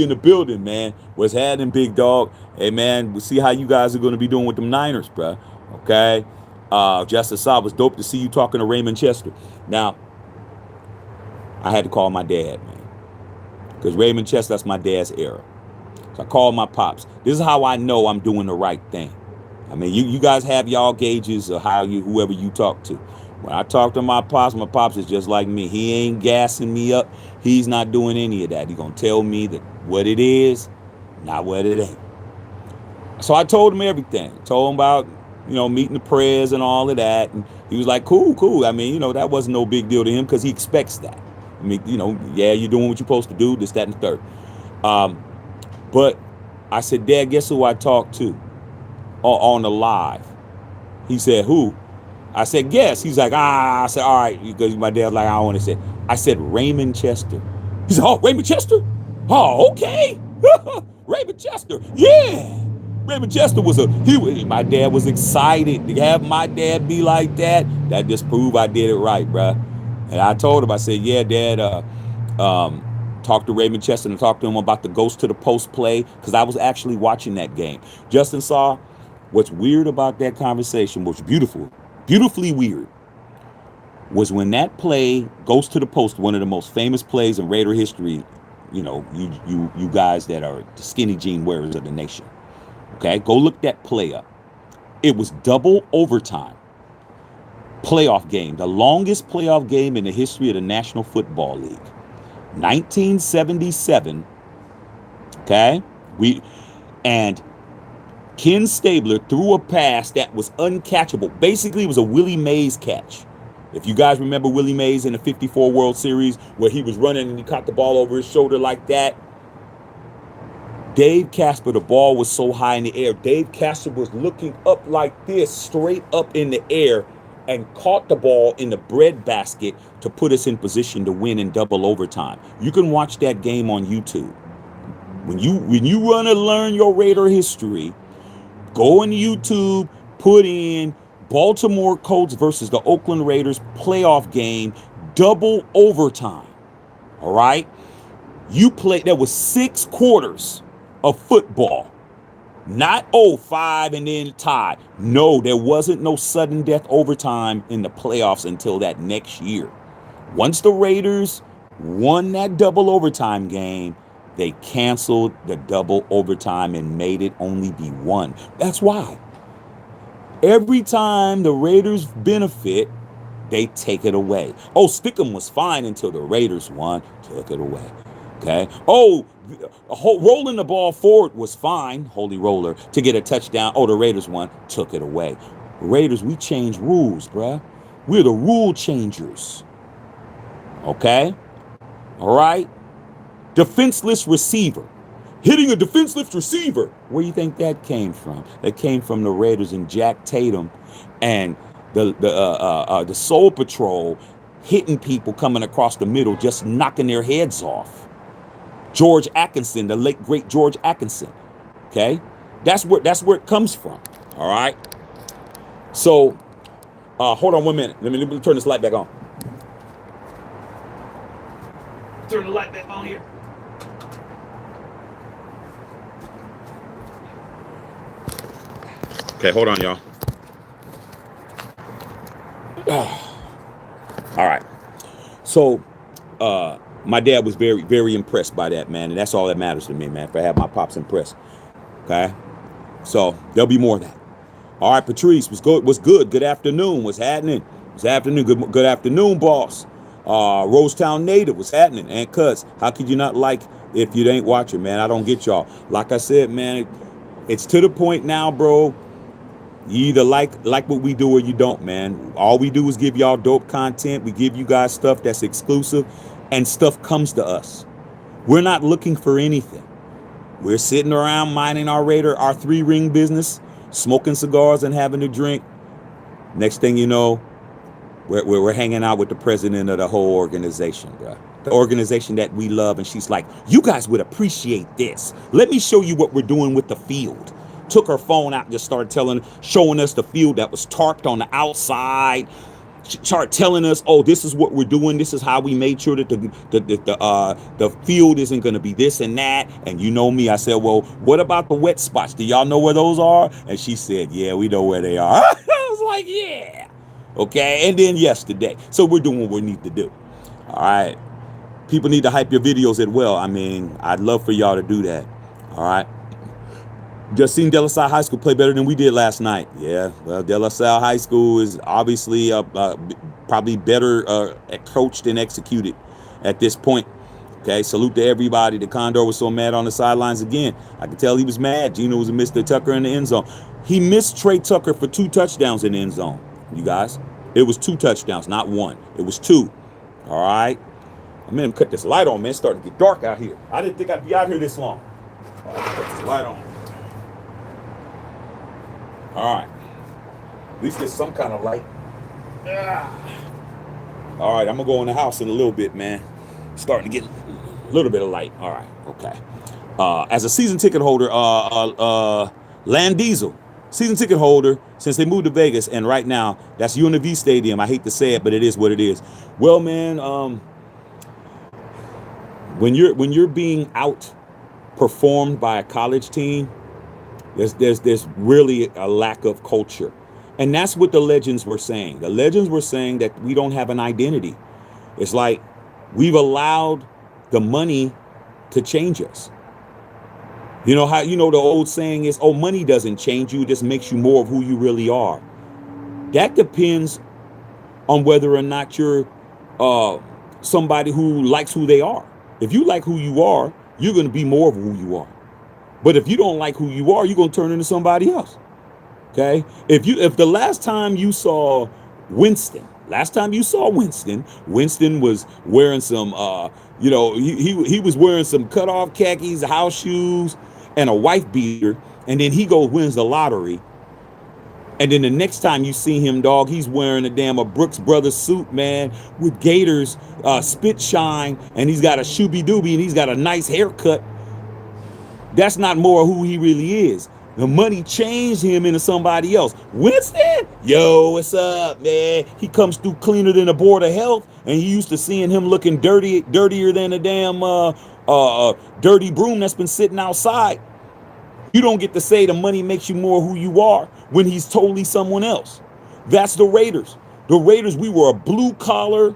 Speaker 1: in the building, man. What's happening, big dog? Hey, man, we'll see how you guys are going to be doing with them Niners, bro. Okay. Justice Saab, was dope to see you talking to Raymond Chester. Now, I had to call my dad, man, because Raymond Chester, that's my dad's era. So I called my pops. This is how I know I'm doing the right thing. I mean, you guys have y'all gauges of how you, whoever you talk to. When I talk to my pops is just like me. He ain't gassing me up. He's not doing any of that. He's going to tell me that what it is, not what it ain't. So I told him everything. Told him about, meeting the prayers and all of that. And he was like, cool. I mean, that wasn't no big deal to him because he expects that. I mean, yeah, you're doing what you're supposed to do, this, that, and the third. But I said, Dad, guess who I talked to on the live? He said, who? I said, guess. He's like, I said, all right, because my dad's like, I don't want to say. I said, Raymond Chester. He said, oh, Raymond Chester? Oh, okay. Raymond Chester. Yeah. Raymond Chester my dad was excited to have my dad be like that. That just proved I did it right, bruh. And I told him, I said, yeah, Dad, talked to Raymond Chester and talked to him about the Ghost to the Post play, because I was actually watching that game. Justin saw what's weird about that conversation, was beautifully weird, was when that play, Ghost to the Post, one of the most famous plays in Raider history, you guys that are the skinny jean wearers of the nation. Okay, go look that play up. It was double overtime playoff game, the longest playoff game in the history of the National Football League. 1977. Okay, and Ken Stabler threw a pass that was uncatchable. Basically, it was a Willie Mays catch. If you guys remember Willie Mays in the 54 World Series, where he was running and he caught the ball over his shoulder like that. Dave Casper, the ball was so high in the air. Dave Casper was looking up like this, straight up in the air, and caught the ball in the bread basket to put us in position to win in double overtime. You can watch that game on YouTube. When you want to learn your Raider history, go on YouTube, put in Baltimore Colts versus the Oakland Raiders playoff game, double overtime. All right? There was 6 quarters of football. Not 5 and then tie. No, there wasn't no sudden death overtime in the playoffs until that next year. Once the Raiders won that double overtime game, they canceled the double overtime and made it only be 1. That's why every time the Raiders benefit, they take it away. Stickum was fine until the Raiders won, took it away. Okay. Rolling the ball forward was fine, Holy Roller, to get a touchdown. The Raiders won, took it away. Raiders, we change rules, bruh. We're the rule changers. Okay? All right? Defenseless receiver. Hitting a defenseless receiver. Where do you think that came from? That came from the Raiders and Jack Tatum and the Soul Patrol hitting people coming across the middle, just knocking their heads off. George Atkinson, the late great George Atkinson. Okay, that's where it comes from. All right. So, hold on 1 minute. Let me turn this light back on. Turn the light back on here. Okay, hold on, y'all. All right. So, my dad was very, very impressed by that, man. And that's all that matters to me, man. If I have my pops impressed. Okay? So, there'll be more of that. All right, Patrice, what's good? Good afternoon. What's happening? What's happening? Good afternoon, boss. Rosetown native, what's happening? And Cuz, how could you not like if you ain't watching, man? I don't get y'all. Like I said, man, it's to the point now, bro. You either like what we do or you don't, man. All we do is give y'all dope content. We give you guys stuff that's exclusive, and stuff comes to us. We're not looking for anything. We're sitting around minding our 3-ring business, smoking cigars and having a drink. Next thing you know, we're hanging out with the president of the whole organization, bro. The organization that we love, and she's like, you guys would appreciate this. Let me show you what we're doing with the field. Took her phone out and just started showing us the field that was tarped on the outside. She started telling us, oh, this is what we're doing. This is how we made sure that the field isn't going to be this and that. And you know me, I said, well, what about the wet spots? Do y'all know where those are? And she said, yeah, we know where they are. I was like, yeah. Okay. And then yesterday. So we're doing what we need to do. All right. People need to hype your videos as well. I mean, I'd love for y'all to do that. All right. Just seen De La Salle High School play better than we did last night. Yeah, well, De La Salle High School is obviously probably better coached and executed at this point. Okay, salute to everybody. The Condor was so mad on the sidelines again. I could tell he was mad. Gino was a Mr. Tucker in the end zone. He missed Trey Tucker for 2 touchdowns in the end zone, you guys. It was 2 touchdowns, not 1. It was 2. All right. I'm going to cut this light on, man. It's starting to get dark out here. I didn't think I'd be out here this long. All right, cut this light on. All right. At least there's some kind of light. All right, I'm going to go in the house in a little bit, man. Starting to get a little bit of light. All right, okay. As a season ticket holder, Land Diesel, season ticket holder, since they moved to Vegas, and right now, that's UNLV Stadium. I hate to say it, but it is what it is. Well, man, when you're being outperformed by a college team, there's really a lack of culture. And that's what the legends were saying. The legends were saying that we don't have an identity. It's like we've allowed the money to change us. You know how, the old saying is, oh, money doesn't change you, it just makes you more of who you really are. That depends on whether or not you're somebody who likes who they are. If you like who you are, you're going to be more of who you are. But if you don't like who you are, you're going to turn into somebody else. Okay? If the last time you saw Winston was wearing some, he was wearing some cutoff khakis, house shoes, and a wife beater, and then he wins the lottery. And then the next time you see him, dog, he's wearing a Brooks Brothers suit, man, with gaiters, spit shine, and he's got a shooby dooby, and he's got a nice haircut. That's not more who he really is. The money changed him into somebody else. Winston, yo, what's up, man? He comes through cleaner than a board of health, and you used to seeing him looking dirtier than a damn dirty broom that's been sitting outside. You don't get to say the money makes you more who you are when he's totally someone else. That's the Raiders. The Raiders, we were a blue collar,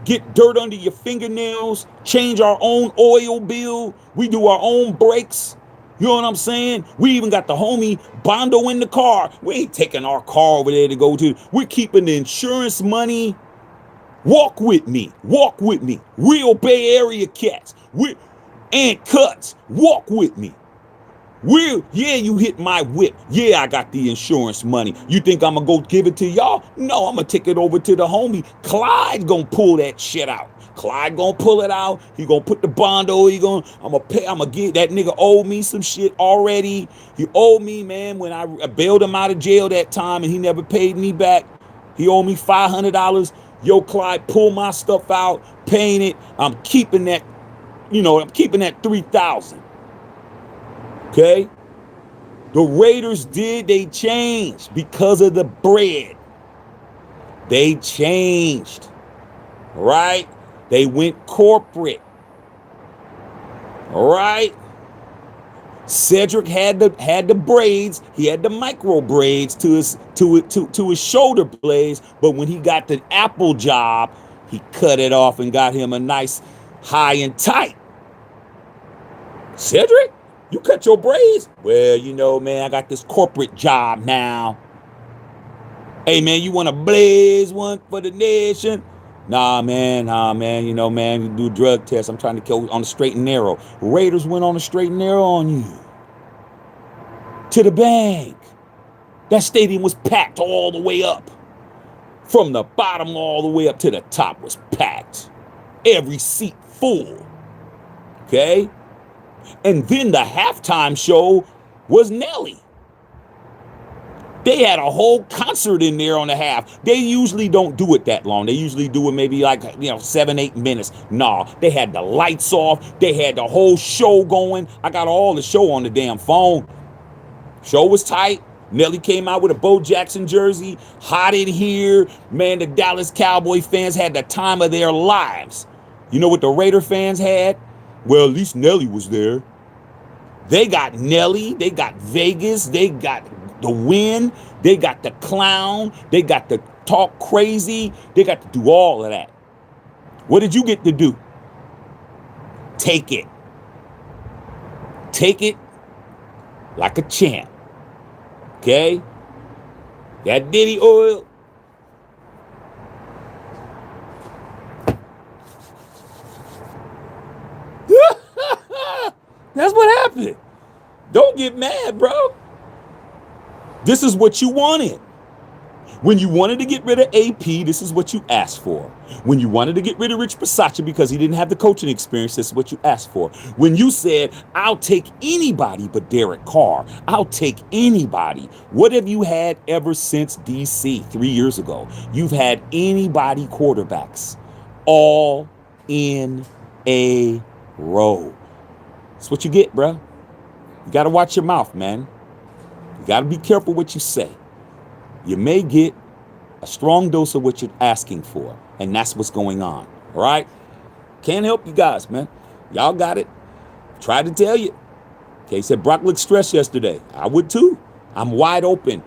Speaker 1: get dirt under your fingernails, change our own oil bill. We do our own brakes. You know what I'm saying? We even got the homie Bondo in the car. We ain't taking our car over there to go to. We're keeping the insurance money. Walk with me. Real Bay Area cats. And Cuts. Walk with me. You hit my whip. Yeah, I got the insurance money. You think I'm going to go give it to y'all? No, I'm going to take it over to the homie. Clyde going to pull that shit out. Clyde going to pull it out. He going to put the bondo. I'm going to give that nigga owe me some shit already. He owed me, man, when I bailed him out of jail that time and he never paid me back. He owed me $500. Yo, Clyde, pull my stuff out, paying it. I'm keeping that, I'm keeping that $3,000. Okay? The Raiders they changed because of the bread. They changed. Right? They went corporate. All right? Cedric had the braids. He had the micro braids to his shoulder blades, but when he got the Apple job, he cut it off and got him a nice high and tight. Cedric? You cut your braids? Well, man, I got this corporate job now. Hey, man, you want to blaze one for the nation? Nah, man, man, you do drug tests. I'm trying to kill on the straight and narrow. Raiders went on the straight and narrow on you. To the bank. That stadium was packed all the way up. From the bottom all the way up to the top was packed. Every seat full. Okay? And then the halftime show was Nelly. They had a whole concert in there on the half. They usually don't do it that long. They usually do it maybe like, 7-8 minutes. Nah, they had the lights off. They had the whole show going. I got all the show on the damn phone. Show was tight. Nelly came out with a Bo Jackson jersey. Hot in here. Man, the Dallas Cowboy fans had the time of their lives. You know what the Raider fans had? Well, at least Nelly was there. They got Nelly. They got Vegas. They got the win. They got the clown. They got the talk crazy. They got to do all of that. What did you get to do? Take it. Take it like a champ. Okay? That Diddy oil. That's what happened. Don't get mad, bro. This is what you wanted. When you wanted to get rid of AP, this is what you asked for. When you wanted to get rid of Rich Bisaccia because he didn't have the coaching experience, this is what you asked for. When you said, I'll take anybody but Derek Carr. I'll take anybody. What have you had ever since DC 3 years ago? You've had anybody quarterbacks all in a row. That's what you get, bro. You got to watch your mouth, man. You got to be careful what you say. You may get a strong dose of what you're asking for, and that's what's going on. All right? Can't help you guys, man. Y'all got it. Tried to tell you. Okay, said Brock looked stressed yesterday. I would too. I'm wide open.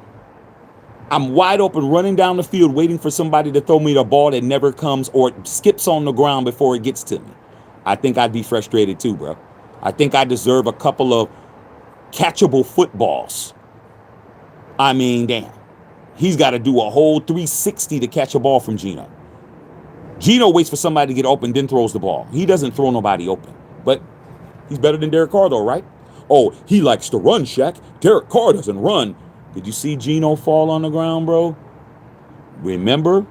Speaker 1: I'm wide open, running down the field, waiting for somebody to throw me the ball that never comes or skips on the ground before it gets to me. I think I'd be frustrated too, bro. I think I deserve a couple of catchable footballs. I mean, damn. He's got to do a whole 360 to catch a ball from Geno. Geno waits for somebody to get open, then throws the ball. He doesn't throw nobody open. But he's better than Derek Carr, though, right? Oh, he likes to run, Shaq. Derek Carr doesn't run. Did you see Geno fall on the ground, bro? Remember?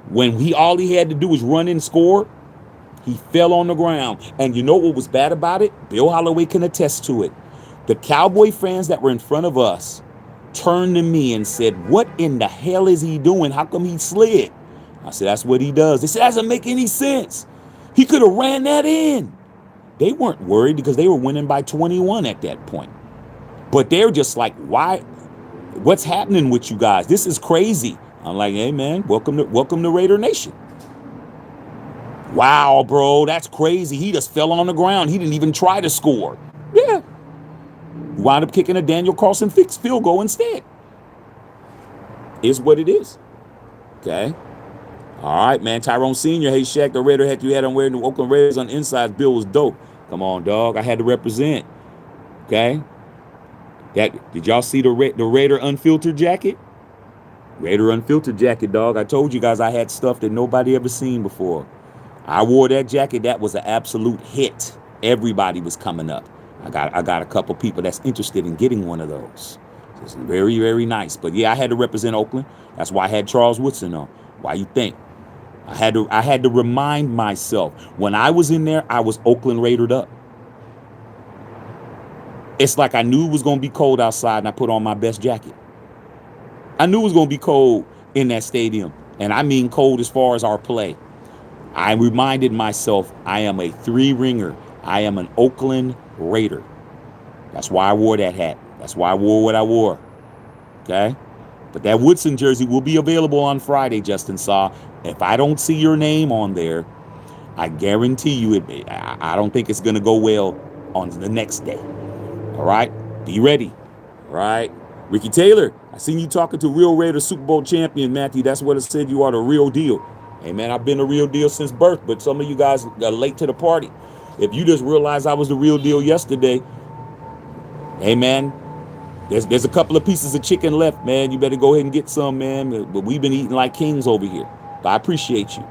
Speaker 1: When all he had to do was run and score, he fell on the ground. And you know what was bad about it? Bill Holloway can attest to it. The Cowboy fans that were in front of us turned to me and said, what in the hell is he doing? How come he slid? I said, that's what he does. They said, that doesn't make any sense. He could have ran that in. They weren't worried because they were winning by 21 at that point. But they're just like, why? What's happening with you guys? This is crazy. I'm like, hey, man, welcome to Raider Nation. Wow, bro, that's crazy. He just fell on the ground. He didn't even try to score. Yeah. Wound up kicking a Daniel Carlson field goal instead. Is what it is. Okay. All right, man. Tyrone Sr. Hey, Shaq, the Raider hat you had on wearing the Oakland Raiders on the inside. Bill was dope. Come on, dog. I had to represent. Okay. Did y'all see the Raider Unfiltered jacket? Raider Unfiltered jacket, dog. I told you guys I had stuff that nobody ever seen before. I wore that jacket. That was an absolute hit. Everybody was coming up. I got a couple people that's interested in getting one of those. It's very, very nice. But yeah, I had to represent Oakland. That's why I had Charles Woodson on. Why you think? I had to remind myself when I was in there, I was Oakland Raidered up. It's like I knew it was going to be cold outside and I put on my best jacket. I knew it was going to be cold in that stadium. And I mean cold as far as our play. I reminded myself I am a three-ringer. I am an Oakland Raider. That's why I wore that hat. That's why I wore what I wore. Okay? But that Woodson jersey will be available on Friday, Justin Saw. If I don't see your name on there, I guarantee you I don't think it's going to go well on the next day. All right? Be ready. All right? Ricky Taylor, I seen you talking to real Raider Super Bowl champion, Matthew. That's what it said. You are the real deal. Hey, man, I've been the real deal since birth, but some of you guys are late to the party. If you just realized I was the real deal yesterday, hey, man, there's a couple of pieces of chicken left, man. You better go ahead and get some, man. But we've been eating like kings over here. But I appreciate you.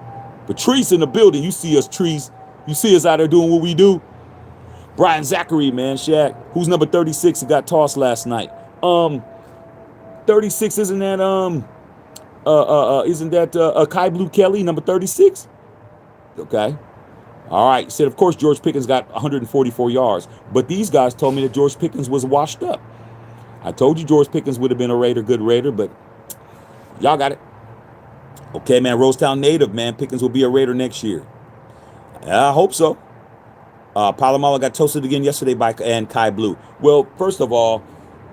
Speaker 1: Patrice in the building. You see us, Trees. You see us out there doing what we do. Brian Zachary, man, Shaq. Who's number 36 who got tossed last night? 36, isn't that Kai Blue Kelly, number 36? Okay. All right. Said, of course, George Pickens got 144 yards. But these guys told me that George Pickens was washed up. I told you George Pickens would have been a Raider, good Raider, but y'all got it. Okay, man. Rosetown native, man. Pickens will be a Raider next year. I hope so. Palomalo got toasted again yesterday by and Kai Blue. Well, first of all,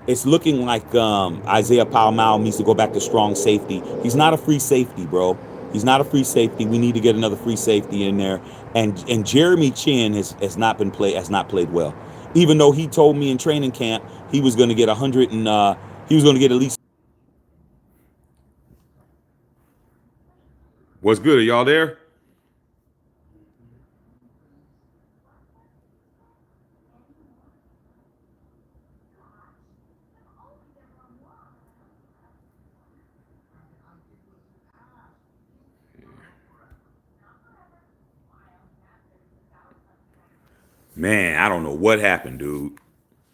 Speaker 1: it's looking like Isaiah Palomalo needs to go back to strong safety. He's not a free safety, bro. He's not a free safety. We need to get another free safety in there. And Jeremy Chin has not played well. Even though he told me in training camp he was going to get 100 and he was going to get at least. What's good? Are y'all there? Man, I don't know what happened, dude.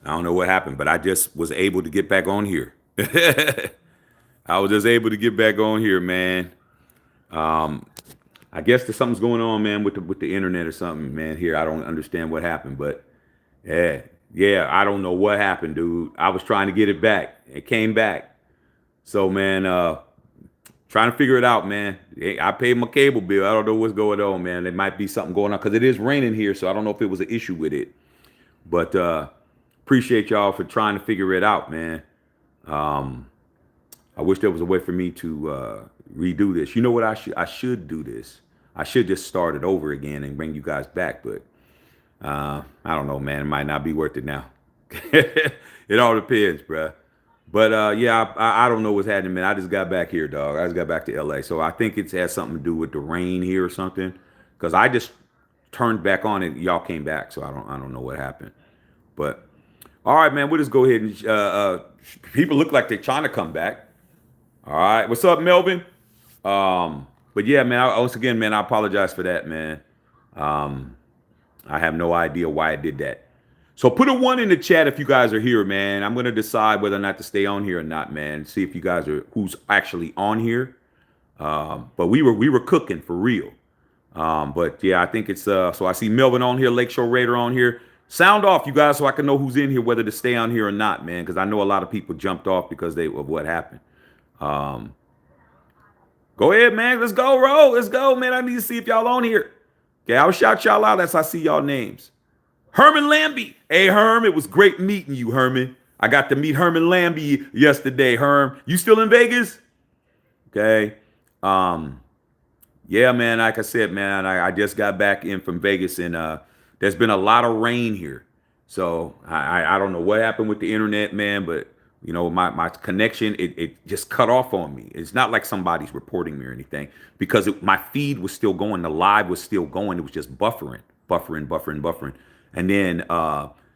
Speaker 1: I don't know what happened, but I just was able to get back on here. I was just able to get back on here, man. I guess there's something's going on, man, with the internet or something, man. Here, I don't understand what happened, but yeah, I don't know what happened, dude. I was trying to get it back. It came back. So, man, trying to figure it out, man. I paid my cable bill. I don't know what's going on, man. There might be something going on because it is raining here, so I don't know if it was an issue with it. But appreciate y'all for trying to figure it out, man. I wish there was a way for me to redo this. You know what? I should do this. I should just start it over again and bring you guys back. But I don't know, man. It might not be worth it now. It all depends, bruh. But yeah, I don't know what's happening, man. I just got back here, dog. I just got back to LA. So I think it has something to do with the rain here or something. Because I just turned back on and y'all came back. So I don't know what happened. But all right, man, we'll just go ahead and people look like they're trying to come back. All right. What's up, Melvin? But yeah, man, once again, man, I apologize for that, man. I have no idea why I did that. So put a 1 in the chat if you guys are here, man. I'm gonna decide whether or not to stay on here or not, man. See if you guys are who's actually on here. But we were cooking for real. But yeah, I think it's so I see Melvin on here, Lakeshore Raider on here. Sound off, you guys, so I can know who's in here, whether to stay on here or not, man. Because I know a lot of people jumped off because of what happened. Go ahead, man. Let's go, roll. Let's go, man. I need to see if y'all on here. Okay, I'll shout y'all out as I see y'all names. Herman Lambie. Hey, Herm, it was great meeting you, Herman. I got to meet Herman Lambie yesterday, Herm. You still in Vegas? Okay. Yeah, man, like I said, man, I just got back in from Vegas and there's been a lot of rain here. So I don't know what happened with the internet, man, but you know, my connection, it just cut off on me. It's not like somebody's reporting me or anything because my feed was still going. The live was still going. It was just buffering. And then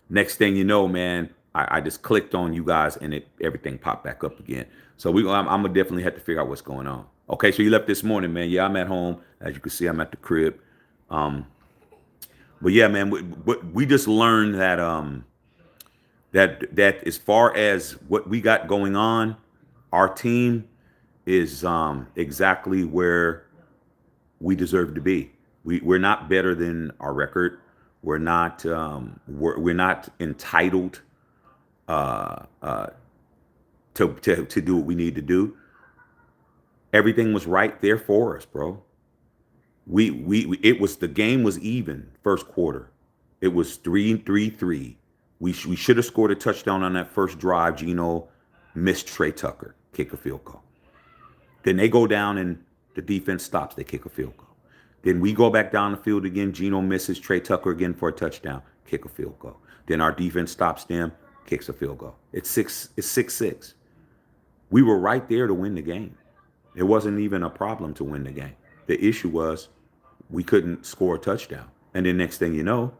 Speaker 1: next thing you know, man, I just clicked on you guys and everything popped back up again. So I'm gonna definitely have to figure out what's going on. Okay, so you left this morning, man. Yeah, I'm at home. As you can see, I'm at the crib. But yeah, man, we just learned that that as far as what we got going on, our team is exactly where we deserve to be. We're not better than our record. We're not entitled to do what we need to do. Everything was right there for us, bro. The game was even first quarter. It was 3-3. We should have scored a touchdown on that first drive. Geno missed Trey Tucker, kick a field goal. Then they go down and the defense stops. They kick a field goal. Then we go back down the field again. Geno misses Trey Tucker again for a touchdown, kick a field goal. Then our defense stops them, kicks a field goal. It's 6-6. We were right there to win the game. It wasn't even a problem to win the game. The issue was we couldn't score a touchdown. And then next thing you know,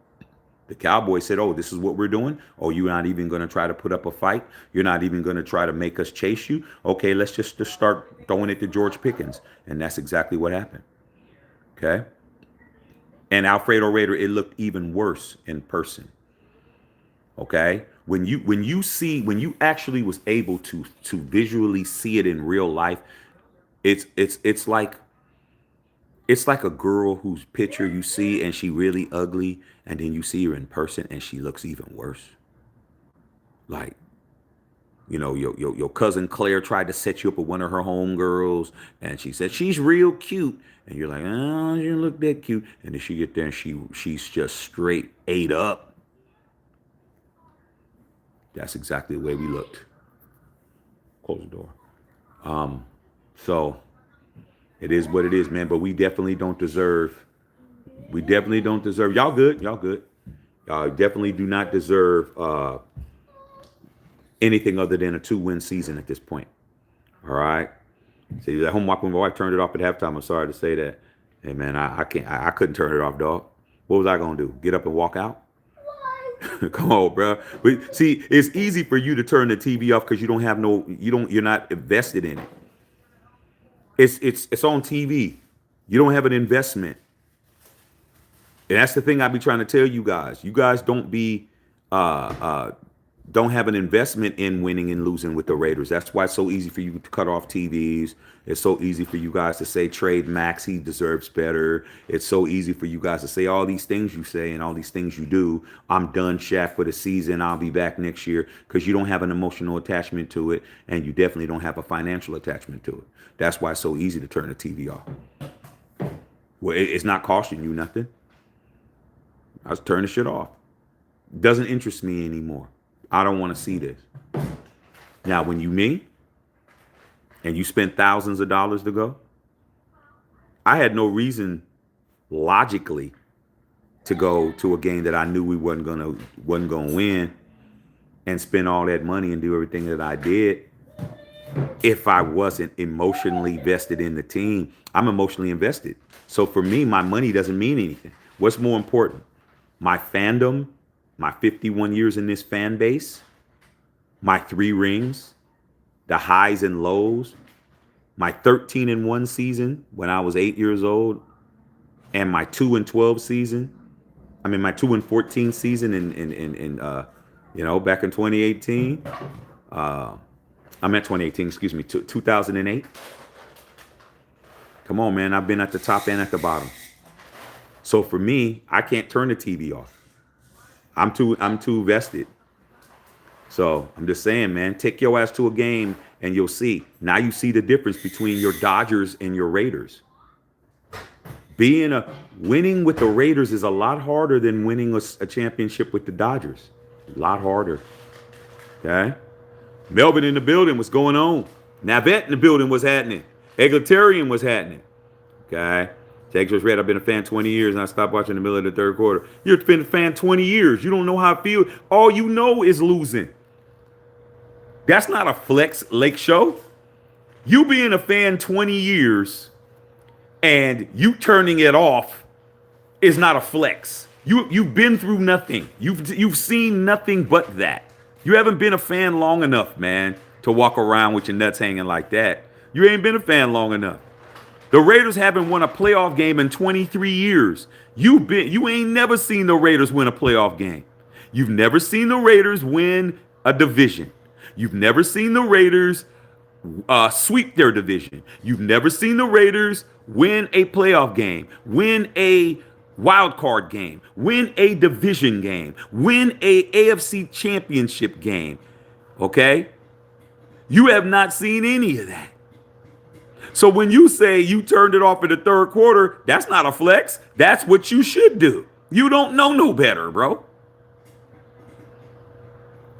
Speaker 1: the Cowboys said, oh, this is what we're doing. Oh, you're not even going to try to put up a fight. You're not even going to try to make us chase you. Okay, let's just start throwing it to George Pickens. And that's exactly what happened. Okay. And Alfredo Raider, it looked even worse in person. Okay, when you actually was able to visually see it in real life, it's like it's like a girl whose picture you see and she really ugly, and then you see her in person and she looks even worse. Like, your cousin Claire tried to set you up with one of her homegirls, and she said she's real cute, and you're like, oh, she didn't look that cute, and then she get there and she's just straight ate up. That's exactly the way we looked. Close the door. So it is what it is, man. But we definitely don't deserve. We definitely don't deserve. Y'all good? Y'all good? Y'all definitely do not deserve anything other than a 2-win season at this point. All right. See, at home watching my wife turned it off at halftime. I'm sorry to say that. Hey man, I can't. I couldn't turn it off, dog. What was I gonna do? Get up and walk out? Come on, bro. But see, it's easy for you to turn the TV off because you don't have no. You're not invested in it. It's on TV. You don't have an investment. And that's the thing I be trying to tell you guys. You guys don't have an investment in winning and losing with the Raiders. That's why it's so easy for you to cut off TVs. It's so easy for you guys to say trade Max, he deserves better. It's so easy for you guys to say all these things you say and all these things you do. I'm done, Shaq, for the season. I'll be back next year, because you don't have an emotional attachment to it, and you definitely don't have a financial attachment to it. That's why it's so easy to turn the TV off. Well, it's not costing you nothing. I just turn the shit off. Doesn't interest me anymore. I don't want to see this. Now, when you me and you spent thousands of dollars to go, I had no reason logically to go to a game that I knew we wasn't gonna win and spend all that money and do everything that I did if I wasn't emotionally vested in the team. I'm emotionally invested. So for me, my money doesn't mean anything. What's more important? My fandom, my 51 years in this fan base, my 3 rings, the highs and lows, my 13-1 season when I was 8 years old, and my 2-12 season. I mean, my 2-14 season in back in 2018. I'm at 2018, excuse me, 2008. Come on, man. I've been at the top and at the bottom. So for me, I can't turn the TV off. I'm too vested. So I'm just saying, man, take your ass to a game and you'll see. Now you see the difference between your Dodgers and your Raiders. Winning with the Raiders is a lot harder than winning a championship with the Dodgers. A lot harder. Okay? Melvin in the building, what's going on? Navette in the building, what's happening? Egalitarian, what's happening? Okay? Jake's was red. I've been a fan 20 years and I stopped watching in the middle of the third quarter. You've been a fan 20 years. You don't know how I feel. All you know is losing. That's not a flex, Lake Show. You being a fan 20 years and you turning it off is not a flex. You've been through nothing. You've seen nothing but that. You haven't been a fan long enough, man, to walk around with your nuts hanging like that. You ain't been a fan long enough. The Raiders haven't won a playoff game in 23 years. You ain't never seen the Raiders win a playoff game. You've never seen the Raiders win a division. You've never seen the Raiders sweep their division. You've never seen the Raiders win a playoff game, win a wild card game, win a division game, win a AFC championship game. Okay? You have not seen any of that. So when you say you turned it off in the third quarter, that's not a flex. That's what you should do. You don't know no better, bro.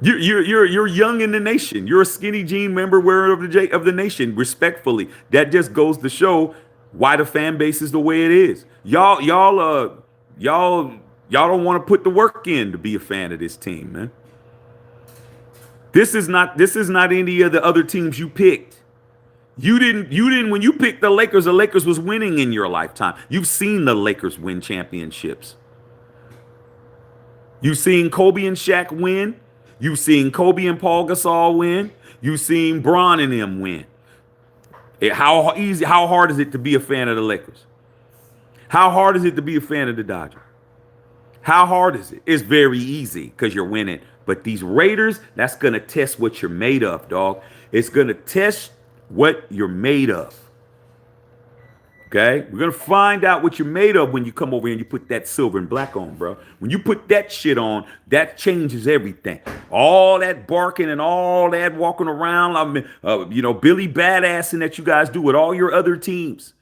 Speaker 1: You're young in the nation. You're a skinny jean member wearer of the nation. Respectfully, that just goes to show why the fan base is the way it is. Y'all don't want to put the work in to be a fan of this team, man. This is not any of the other teams you picked. You didn't when you picked the Lakers was winning in your lifetime. You've seen the Lakers win championships. You've seen Kobe and Shaq win. You've seen Kobe and Paul Gasol win. You've seen Bron and them win. How hard is it to be a fan of the Lakers? How hard is it to be a fan of the Dodgers? How hard is it? It's very easy because you're winning. But these Raiders, that's going to test what you're made of, dog. It's going to test what you're made of. Okay? We're going to find out what you're made of when you come over here and you put that silver and black on, bro. When you put that shit on, that changes everything. All that barking and all that walking around, Billy Badassing that you guys do with all your other teams.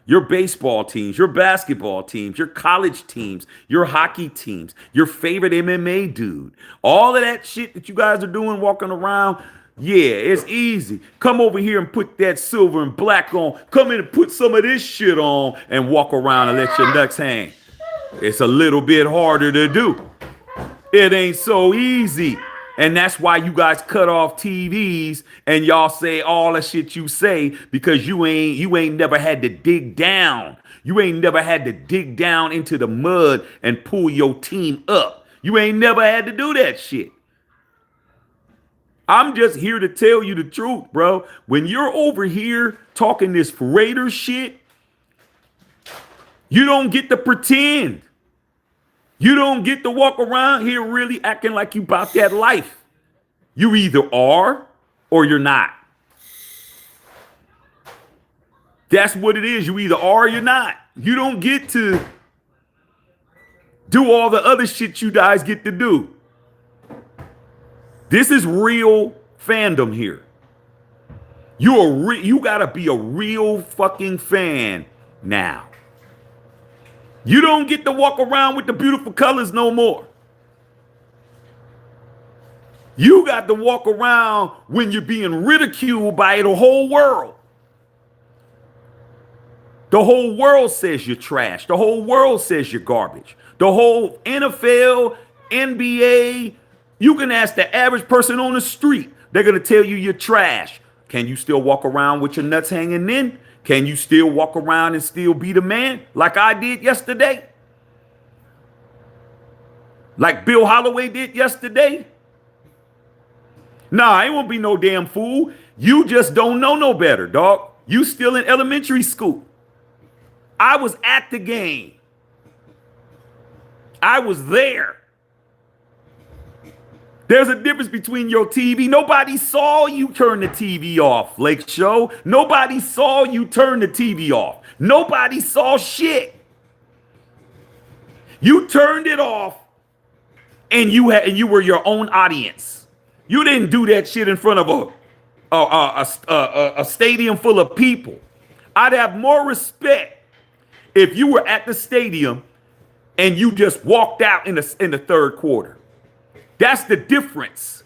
Speaker 1: Your baseball teams, your basketball teams, your college teams, your hockey teams, your favorite MMA dude. All of that shit that you guys are doing walking around, yeah, it's easy. Come over here and put that silver and black on. Come in and put some of this shit on and walk around and let your nuts hang. It's a little bit harder to do. It ain't so easy. And that's why you guys cut off TVs and y'all say all the shit you say, because you ain't never had to dig down. You ain't never had to dig down into the mud and pull your team up. You ain't never had to do that shit. I'm just here to tell you the truth, bro. When you're over here talking this Raider shit, you don't get to pretend. You don't get to walk around here really acting like you about that life. You either are or you're not. That's what it is. You either are or you're not. You don't get to do all the other shit you guys get to do. This is real fandom here. You gotta be a real fucking fan now. You don't get to walk around with the beautiful colors no more. You got to walk around when you're being ridiculed by the whole world. The whole world says you're trash. The whole world says you're garbage. The whole NFL, NBA, you can ask the average person on the street. They're going to tell you you're trash. Can you still walk around with your nuts hanging in? Can you still walk around and still be the man like I did yesterday? Like Bill Holloway did yesterday? Nah, I won't be no damn fool. You just don't know no better, dog. You still in elementary school. I was at the game. I was there. There's a difference between your TV. Nobody saw you turn the TV off, Lake Show. Nobody saw you turn the TV off. Nobody saw shit. You turned it off, and you were your own audience. You didn't do that shit in front of a stadium full of people. I'd have more respect if you were at the stadium and you just walked out in the third quarter. That's the difference.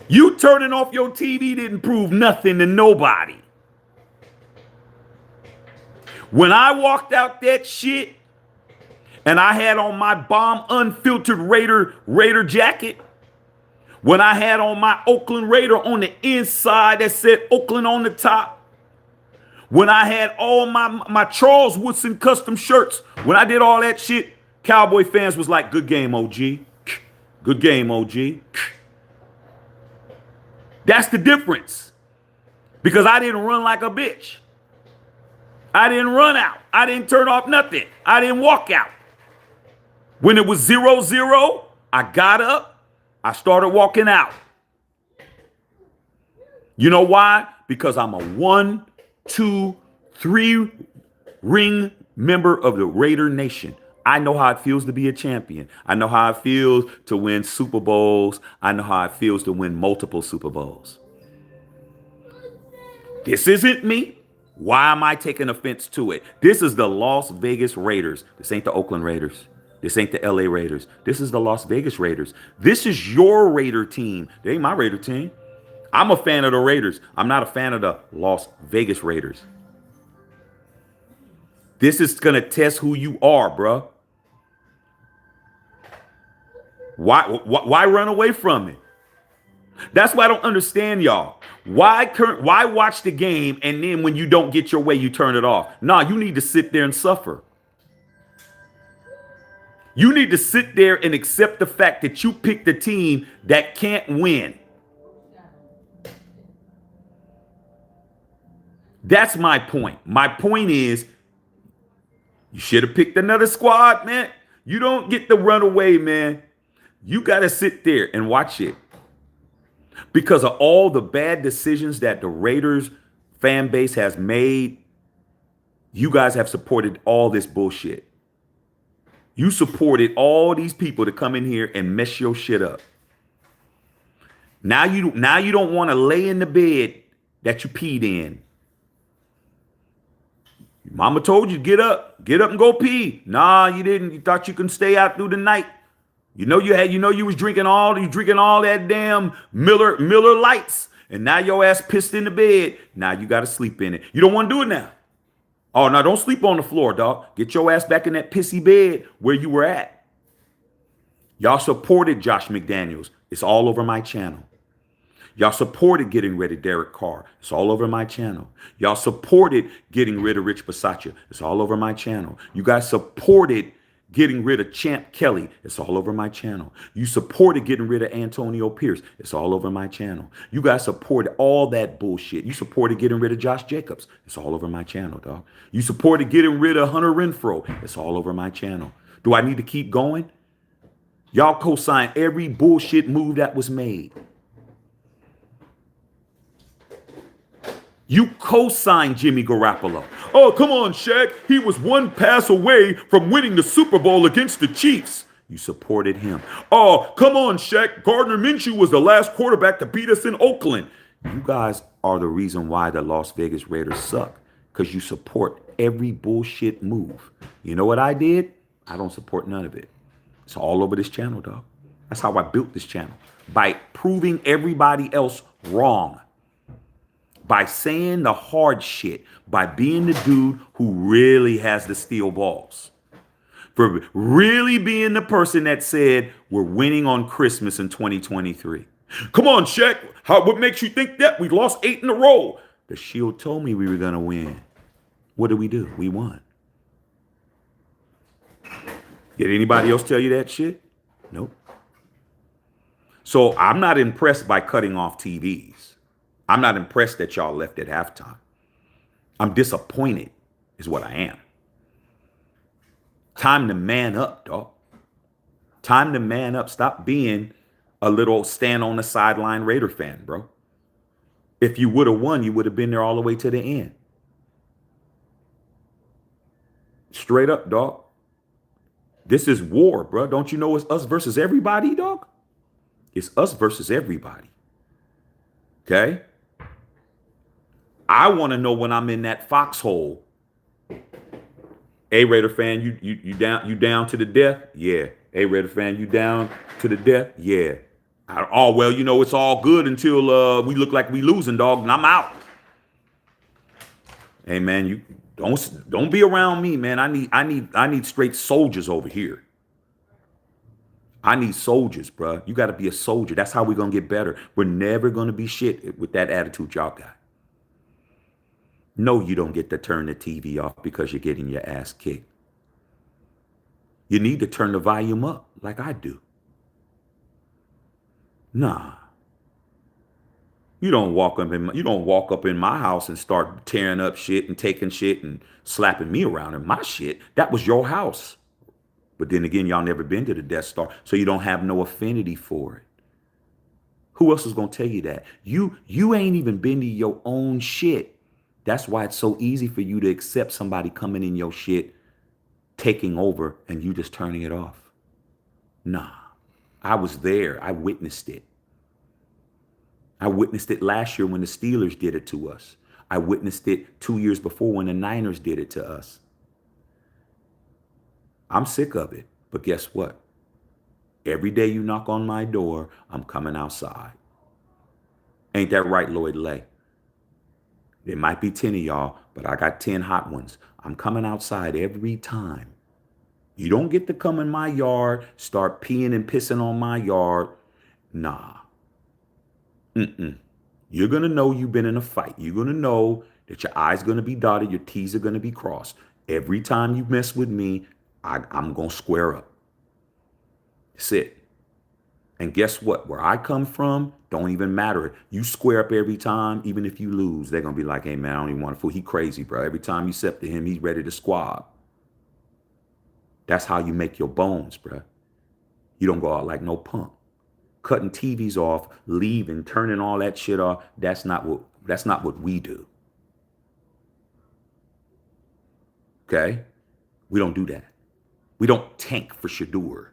Speaker 1: You turning off your TV didn't prove nothing to nobody. When I walked out that shit and I had on my bomb unfiltered Raider jacket, when I had on my Oakland Raider on the inside that said Oakland on the top, when I had all my Charles Woodson custom shirts, when I did all that shit, Cowboy fans was like, good game, OG. Good game, OG. That's the difference. Because I didn't run like a bitch. I didn't run out. I didn't turn off nothing. I didn't walk out. When it was 0-0, I got up. I started walking out. You know why? Because I'm a 1, 2, 3 ring member of the Raider Nation. I know how it feels to be a champion. I know how it feels to win Super Bowls. I know how it feels to win multiple Super Bowls. This isn't me. Why am I taking offense to it? This is the Las Vegas Raiders. This ain't the Oakland Raiders. This ain't the LA Raiders. This is the Las Vegas Raiders. This is your Raider team. They ain't my Raider team. I'm a fan of the Raiders. I'm not a fan of the Las Vegas Raiders. This is going to test who you are, bro. Why run away from it? That's why I don't understand y'all. Why watch the game and then when you don't get your way, you turn it off? Nah, you need to sit there and suffer. You need to sit there and accept the fact that you picked a team that can't win. That's my point. My point is, you should have picked another squad, man. You don't get to run away, man. You got to sit there and watch it because of all the bad decisions that the Raiders fan base has made. You guys have supported all this bullshit. You supported all these people to come in here and mess your shit up. Now you don't want to lay in the bed that you peed in. Mama told you get up and go pee. Nah, you didn't. You thought you can stay out through the night. You was drinking all that damn Miller Lights, and now your ass pissed in the bed. Now you got to sleep in it. You don't want to do it now. Oh, no, don't sleep on the floor, dog. Get your ass back in that pissy bed where you were at. Y'all supported Josh McDaniels. It's all over my channel. Y'all supported getting rid of Derek Carr. It's all over my channel. Y'all supported getting rid of Rich Bisaccia. It's all over my channel. You guys supported getting rid of Champ Kelly. It's all over my channel. You supported getting rid of Antonio Pierce. It's all over my channel. You guys supported all that bullshit. You supported getting rid of Josh Jacobs. It's all over my channel, dog. You supported getting rid of Hunter Renfrow. It's all over my channel. Do I need to keep going? Y'all co-signed every bullshit move that was made. You co-signed Jimmy Garoppolo. Oh, come on, Shaq. He was one pass away from winning the Super Bowl against the Chiefs. You supported him. Oh, come on, Shaq. Gardner Minshew was the last quarterback to beat us in Oakland. You guys are the reason why the Las Vegas Raiders suck, because you support every bullshit move. You know what I did? I don't support none of it. It's all over this channel, dog. That's how I built this channel, by proving everybody else wrong. By saying the hard shit, by being the dude who really has the steel balls, for really being the person that said we're winning on Christmas in 2023. Come on, Shaq. What makes you think that? We lost 8 in a row. The Shield told me we were going to win. What did we do? We won. Did anybody else tell you that shit? Nope. So I'm not impressed by cutting off TVs. I'm not impressed that y'all left at halftime. I'm disappointed is what I am. Time to man up, dog. Time to man up. Stop being a little stand on the sideline Raider fan, bro. If you would have won, you would have been there all the way to the end. Straight up, dog. This is war, bro. Don't you know it's us versus everybody, dog? It's us versus everybody. Okay? I want to know when I'm in that foxhole. Hey, Raider fan, you down to the death? Yeah. Hey, Raider fan, you down to the death? Yeah. Well, you know, it's all good until we look like we losing, dog, and I'm out. Hey, man, you don't be around me, man. I need straight soldiers over here. I need soldiers, bro. You got to be a soldier. That's how we're going to get better. We're never going to be shit with that attitude y'all got. No, you don't get to turn the TV off because you're getting your ass kicked. You need to turn the volume up like I do. Nah. You don't walk up in my house and start tearing up shit and taking shit and slapping me around in my shit. That was your house. But then again, y'all never been to the Death Star, so you don't have no affinity for it. Who else is going to tell you that? You ain't even been to your own shit. That's why it's so easy for you to accept somebody coming in your shit, taking over, and you just turning it off. Nah, I was there. I witnessed it. I witnessed it last year when the Steelers did it to us. I witnessed it 2 years before when the Niners did it to us. I'm sick of it. But guess what? Every day you knock on my door, I'm coming outside. Ain't that right, Lloyd Lay? There might be 10 of y'all, but I got 10 hot ones. I'm coming outside every time. You don't get to come in my yard, start peeing and pissing on my yard. Nah. You're going to know you've been in a fight. You're going to know that your I's going to be dotted, your T's are going to be crossed. Every time you mess with me, I'm going to square up. That's it. And guess what? Where I come from, don't even matter. You square up every time, even if you lose. They're going to be like, hey, man, I don't even want to fool. He crazy, bro. Every time you step to him, he's ready to squab. That's how you make your bones, bro. You don't go out like no punk. Cutting TVs off, leaving, turning all that shit off. That's not what we do. Okay? We don't do that. We don't tank for Shadur.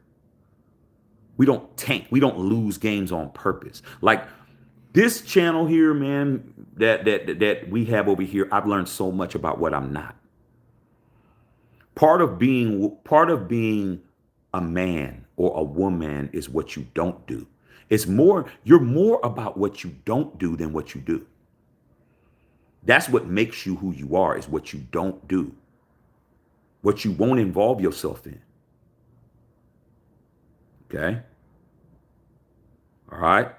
Speaker 1: We don't tank. We don't lose games on purpose. Like this channel here, man, that we have over here, I've learned so much about what I'm not. Part of being a man or a woman is what you don't do. You're more about what you don't do than what you do. That's what makes you who you are, is what you don't do, what you won't involve yourself in. Okay? All right?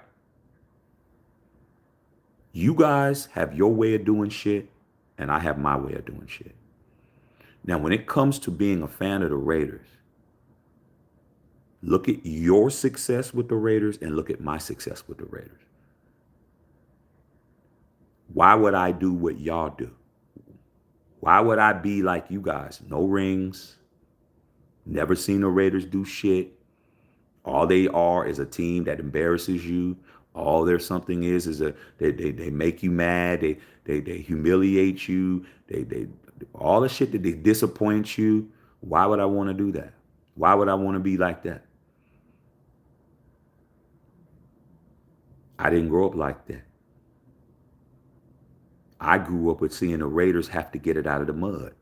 Speaker 1: You guys have your way of doing shit, and I have my way of doing shit. Now, when it comes to being a fan of the Raiders, look at your success with the Raiders and look at my success with the Raiders. Why would I do what y'all do? Why would I be like you guys? No rings, never seen the Raiders do shit. All they are is a team that embarrasses you. All their something is they make you mad. They humiliate you. They all the shit that they disappoint you. Why would I want to do that? Why would I want to be like that? I didn't grow up like that. I grew up with seeing the Raiders have to get it out of the mud.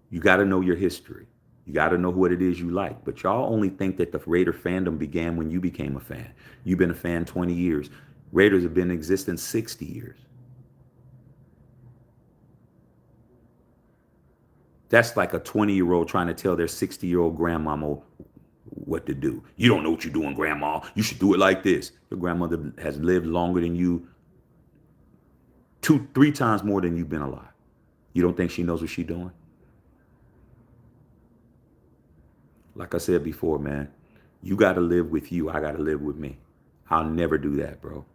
Speaker 1: You got to know your history. You got to know what it is you like. But y'all only think that the Raider fandom began when you became a fan. You've been a fan 20 years. Raiders have been in existence 60 years. That's like a 20-year-old trying to tell their 60-year-old grandmama what to do. You don't know what you're doing, grandma. You should do it like this. Your grandmother has lived longer than you, 2-3 times more than you've been alive. You don't think she knows what she's doing? Like I said before, man, you got to live with you. I got to live with me. I'll never do that, bro.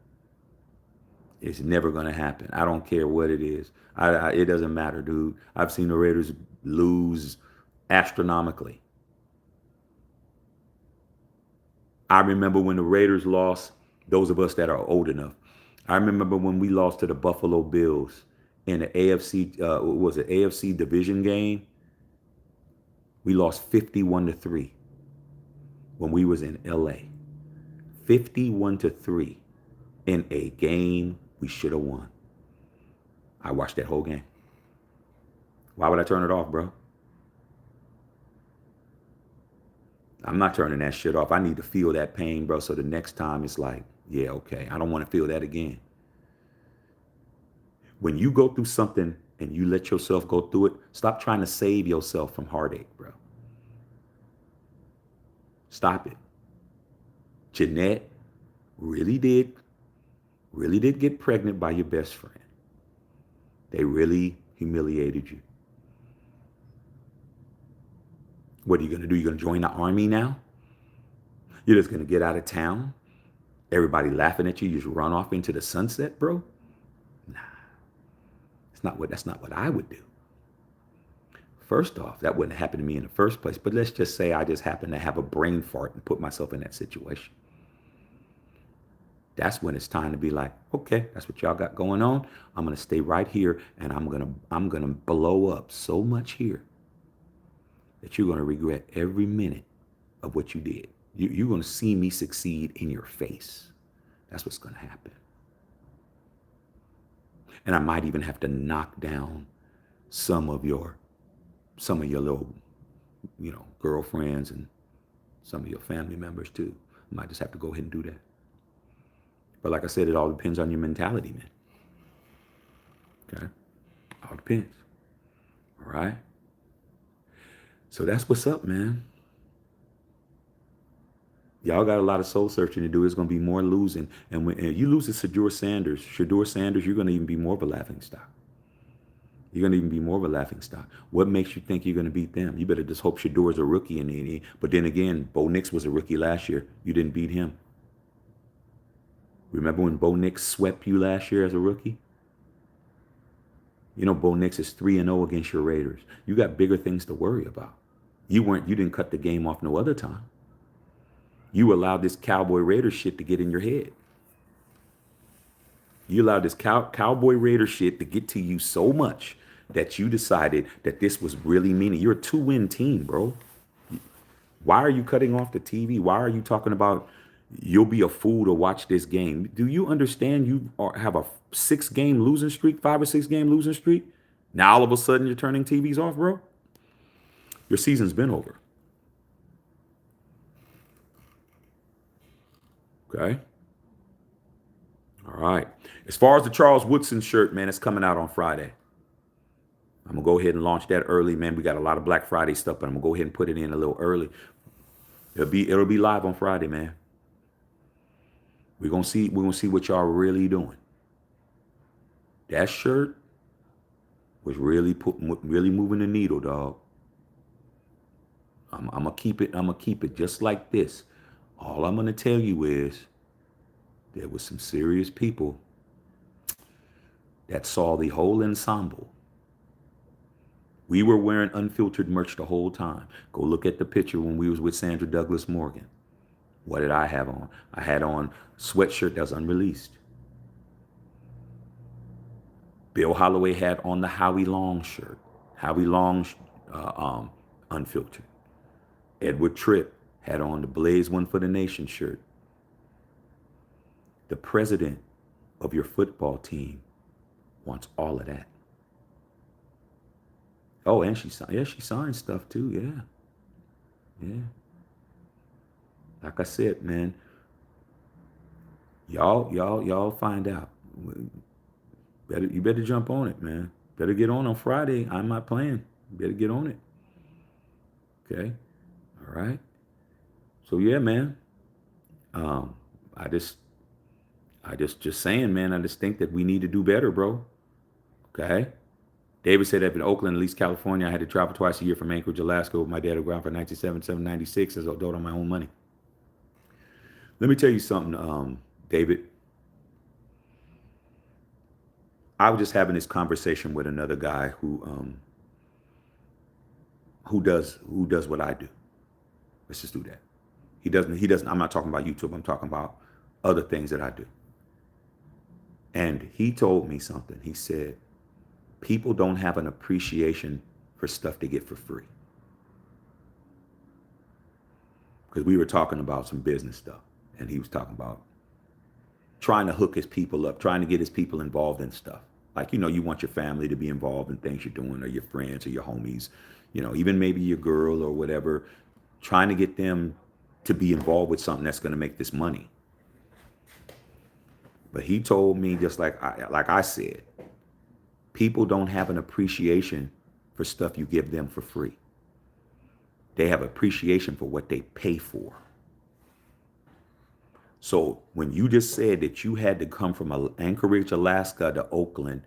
Speaker 1: It's never going to happen. I don't care what it is. It doesn't matter, dude. I've seen the Raiders lose astronomically. I remember when the Raiders lost, those of us that are old enough. I remember when we lost to the Buffalo Bills in the AFC, was it AFC division game? We lost 51-3 when we was in LA. 51-3 in a game we should have won. I watched that whole game. Why would I turn it off, bro? I'm not turning that shit off. I need to feel that pain, bro. So the next time it's like, yeah, okay. I don't want to feel that again. When you go through something and you let yourself go through it, stop trying to save yourself from heartache, bro. Stop it. Jeanette really did get pregnant by your best friend. They really humiliated you. What are you going to do? You're going to join the army now? You're just going to get out of town? Everybody laughing at you, you just run off into the sunset, bro? Nah. That's not what I would do. First off, that wouldn't happen to me in the first place. But let's just say I just happen to have a brain fart and put myself in that situation. That's when it's time to be like, okay, that's what y'all got going on. I'm gonna stay right here, and I'm gonna blow up so much here that you're gonna regret every minute of what you did. You're gonna see me succeed in your face. That's what's gonna happen. And I might even have to knock down some of your little, girlfriends and some of your family members too. You might just have to go ahead and do that. But like I said, it all depends on your mentality, man. Okay? All depends. All right? So that's what's up, man. Y'all got a lot of soul searching to do. It's going to be more losing. And when you lose to Shadur Sanders, you're going to even be more of a laughing stock. You're going to even be more of a laughing stock. What makes you think you're going to beat them? You better just hope Shadur's a rookie in the. But then again, Bo Nix was a rookie last year. You didn't beat him. Remember when Bo Nix swept you last year as a rookie? You know Bo Nix is 3-0 against your Raiders. You got bigger things to worry about. You didn't cut the game off no other time. You allowed this Cowboy Raider shit to get in your head. You allowed this Cowboy Raider shit to get to you so much that you decided that this was really meaning. You're a 2-win team, bro. Why are you cutting off the TV? Why are you talking about you'll be a fool to watch this game? Do you understand have a 6-game losing streak, 5 or 6 game losing streak? Now all of a sudden you're turning TVs off, bro? Your season's been over. Okay? All right. As far as the Charles Woodson shirt, man, it's coming out on Friday. I'm going to go ahead and launch that early, man. We got a lot of Black Friday stuff, but I'm going to go ahead and put it in a little early. It'll be live on Friday, man. We're going to see what y'all really doing. That shirt was really moving the needle, dog. I'm going to keep it just like this. All I'm going to tell you is there was some serious people that saw the whole ensemble. We were wearing unfiltered merch the whole time. Go look at the picture when we was with Sandra Douglas Morgan. What did I have on? I had on a sweatshirt that was unreleased. Bill Holloway had on the Howie Long shirt. Howie Long unfiltered. Edward Tripp had on the Blaze One for the Nation shirt. The president of your football team wants all of that. Oh, and she signed stuff too. Yeah. Like I said, man, y'all find out. You better jump on it, man. Better get on Friday. I'm not playing. You better get on it. Okay. All right. So yeah, man. I just saying, man, I just think that we need to do better, bro. Okay. David said that in Oakland, at least California, I had to travel twice a year from Anchorage, Alaska with my dad who ground for 1977, 96 as an adult on my own money. Let me tell you something, David. I was just having this conversation with another guy who does what I do. Let's just do that. He doesn't, I'm not talking about YouTube, I'm talking about other things that I do. And he told me something. He said, people don't have an appreciation for stuff they get for free. Because we were talking about some business stuff. And he was talking about trying to hook his people up, trying to get his people involved in stuff. Like, you want your family to be involved in things you're doing, or your friends or your homies, even maybe your girl or whatever, trying to get them to be involved with something that's going to make this money. But he told me, just like I said, people don't have an appreciation for stuff you give them for free. They have appreciation for what they pay for. So when you just said that you had to come from Anchorage, Alaska to Oakland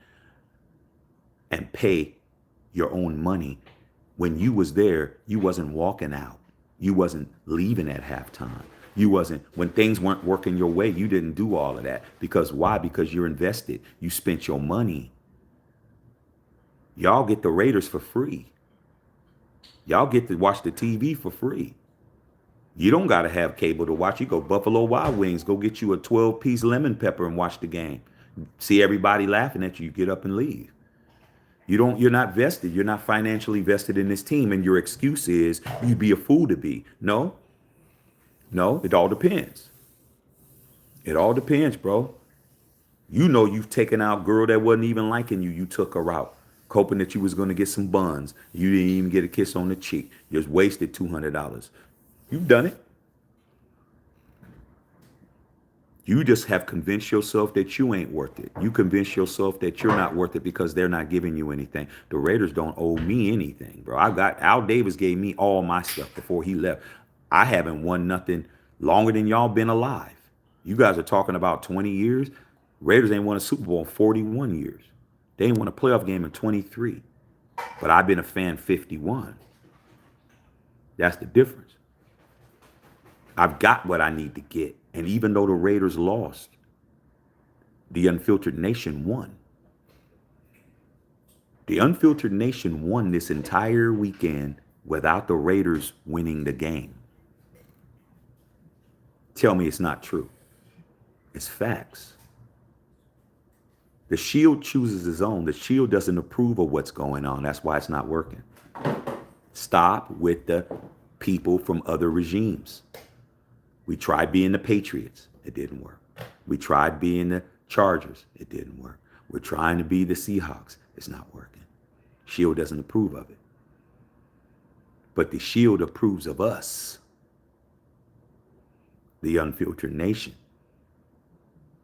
Speaker 1: and pay your own money, when you was there, you wasn't walking out. You wasn't leaving at halftime. When things weren't working your way, you didn't do all of that. Because why? Because you're invested. You spent your money. Y'all get the Raiders for free. Y'all get to watch the TV for free. You don't got to have cable to watch. You go Buffalo Wild Wings, go get you a 12-piece lemon pepper and watch the game. See everybody laughing at you, you get up and leave. You're not vested. You're not financially vested in this team. And your excuse is you'd be a fool to be. No, it all depends. It all depends, bro. You've taken out a girl that wasn't even liking you. You took her out, hoping that you was going to get some buns. You didn't even get a kiss on the cheek. You just wasted $200. You've done it. You just have convinced yourself that you ain't worth it. You convince yourself that you're not worth it because they're not giving you anything. The Raiders don't owe me anything, bro. Al Davis gave me all my stuff before he left. I haven't won nothing longer than y'all been alive. You guys are talking about 20 years. Raiders ain't won a Super Bowl in 41 years. They ain't won a playoff game in 23. But I've been a fan 51. That's the difference. I've got what I need to get. And even though the Raiders lost, the Unfiltered Nation won. The Unfiltered Nation won this entire weekend without the Raiders winning the game. Tell me it's not true. It's facts. The Shield chooses its own. The Shield doesn't approve of what's going on. That's why it's not working. Stop with the people from other regimes. We tried being the Patriots. It didn't work. We tried being the Chargers. It didn't work. We're trying to be the Seahawks. It's not working. Shield doesn't approve of it. But the Shield approves of us, the unfiltered nation.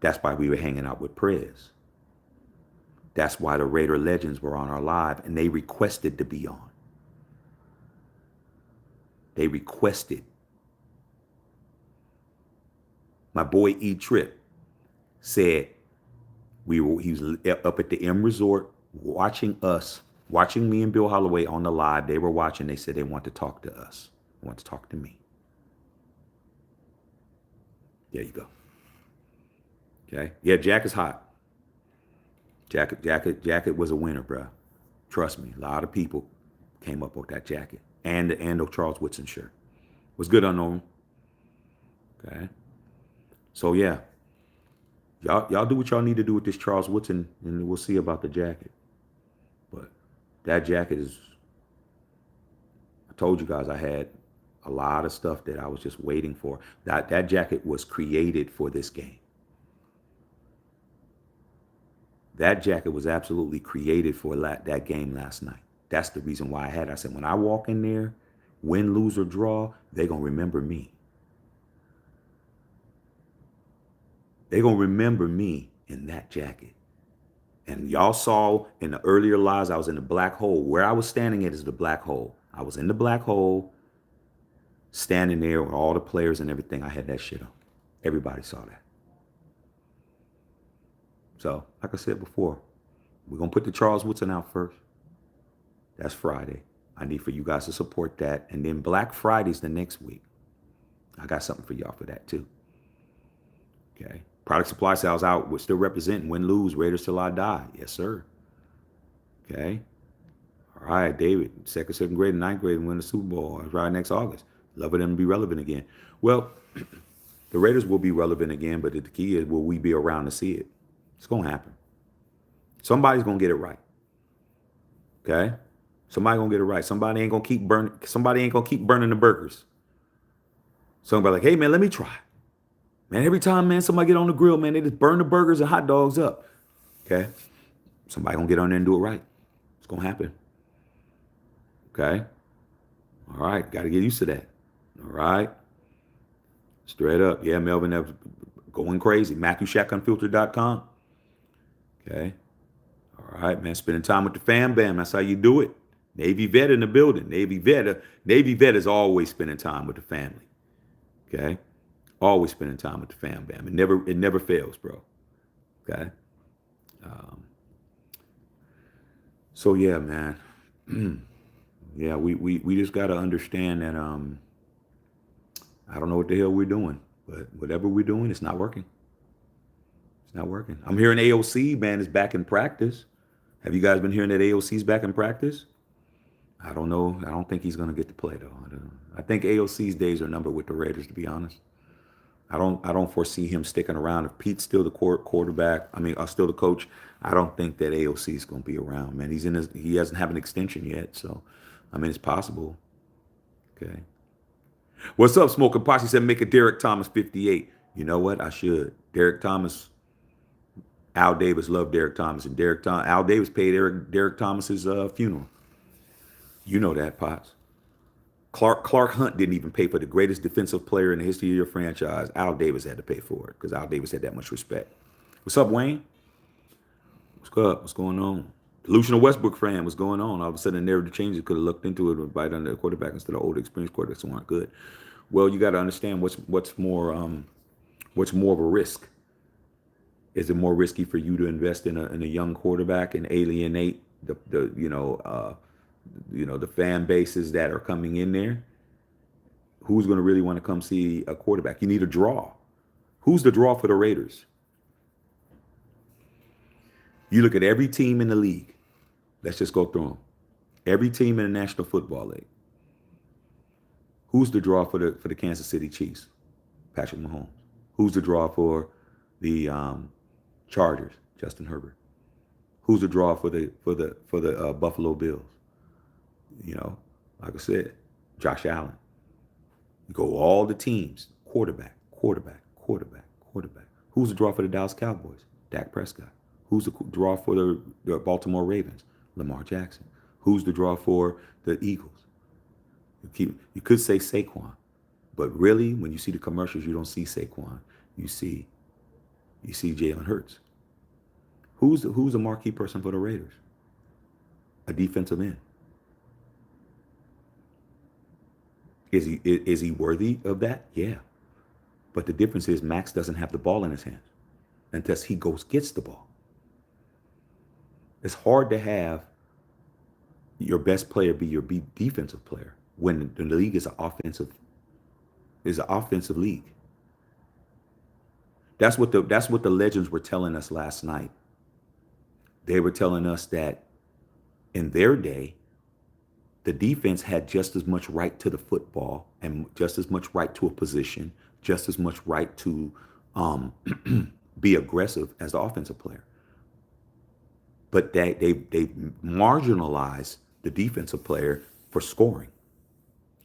Speaker 1: That's why we were hanging out with Prez. That's why the Raider Legends were on our live, and they requested to be on. They requested. My boy E-Trip said he was up at the M Resort watching us, watching me and Bill Holloway on the live. They were watching. They said they want to talk to us. They want to talk to me. There you go. Okay. Yeah, Jack is hot. Jacket was a winner, bro. Trust me. A lot of people came up with that jacket and the Charles Woodson shirt. Was good unknown. Okay. So yeah, y'all do what y'all need to do with this Charles Woodson, and we'll see about the jacket. But that jacket is, I told you guys I had a lot of stuff that I was just waiting for. That jacket was created for this game. That jacket was absolutely created for that game last night. That's the reason why I had it. I said, when I walk in there, win, lose, or draw, they're going to remember me. They're going to remember me in that jacket. And y'all saw in the earlier lives, I was in the black hole. Where I was standing at is the black hole. I was in the black hole, standing there with all the players and everything. I had that shit on. Everybody saw that. So, like I said before, we're going to put the Charles Woodson out first. That's Friday. I need for you guys to support that. And then Black Friday's the next week. I got something for y'all for that too. Okay. Product supply sales out. We're still representing. Win, lose, Raiders till I die. Yes, sir. Okay. All right, David. Second grade and ninth grade and win the Super Bowl. Right next August. Love for them to be relevant again. Well, the Raiders will be relevant again, but the key is, will we be around to see it? It's going to happen. Somebody's going to get it right. Okay? Somebody going to get it right. Somebody ain't going to keep burning the burgers. Somebody like, hey, man, let me try. Man, every time, man, somebody get on the grill, man, they just burn the burgers and hot dogs up. Okay? Somebody going to get on there and do it right. It's going to happen. Okay? All right. Got to get used to that. All right? Straight up. Yeah, Melvin, that was going crazy. MatthewShackUnfiltered.com. Okay. All right, man. Spending time with the fam bam. That's how you do it. Navy vet in the building. Navy vet is always spending time with the family. Okay. Always spending time with the fam bam. It never fails, bro. Okay. So yeah, man. Yeah, we just gotta understand that I don't know what the hell we're doing, but whatever we're doing, it's not working. It's not working. I'm hearing AOC, man, is back in practice. Have you guys been hearing that AOC's back in practice? I don't know. I don't think he's going to get to play, though. I think AOC's days are numbered with the Raiders, to be honest. I don't foresee him sticking around. If Pete's still the quarterback, still the coach, I don't think that AOC is going to be around, man. He doesn't have an extension yet, so, it's possible. Okay. What's up, Smoking Posse? Said make a Derek Thomas 58. You know what? I should. Derek Thomas. Al Davis loved Derek Thomas, and Al Davis paid Derek Thomas's funeral. You know that, Potts. Clark Hunt didn't even pay for the greatest defensive player in the history of your franchise. Al Davis had to pay for it because Al Davis had that much respect. What's up, Wayne? What's up? What's going on? Delusional Westbrook fan, what's going on? All of a sudden, the narrative changes. Could have looked into it and bite under the quarterback instead of older, experienced quarterbacks who aren't good. Well, you got to understand what's more of a risk. Is it more risky for you to invest in a young quarterback and alienate the fan bases that are coming in there? Who's going to really want to come see a quarterback? You need a draw. Who's the draw for the Raiders? You look at every team in the league. Let's just go through them. Every team in the National Football League. Who's the draw for the Kansas City Chiefs? Patrick Mahomes. Who's the draw for the Chargers? Justin Herbert. Who's the draw for the Buffalo Bills? You know, like I said, Josh Allen. You go all the teams, quarterback, quarterback, quarterback, quarterback. Who's the draw for the Dallas Cowboys? Dak Prescott. Who's the draw for the Baltimore Ravens? Lamar Jackson. Who's the draw for the Eagles? You could say Saquon, but really, when you see the commercials, you don't see Saquon. You see Jalen Hurts. Who's the marquee person for the Raiders? A defensive end. Is he worthy of that? Yeah. But the difference is Max doesn't have the ball in his hands until he gets the ball. It's hard to have your best player be your defensive player when the league is an offensive league. That's what the legends were telling us last night. They were telling us that in their day, the defense had just as much right to the football and just as much right to a position, just as much right to be aggressive as the offensive player. But they marginalized the defensive player for scoring.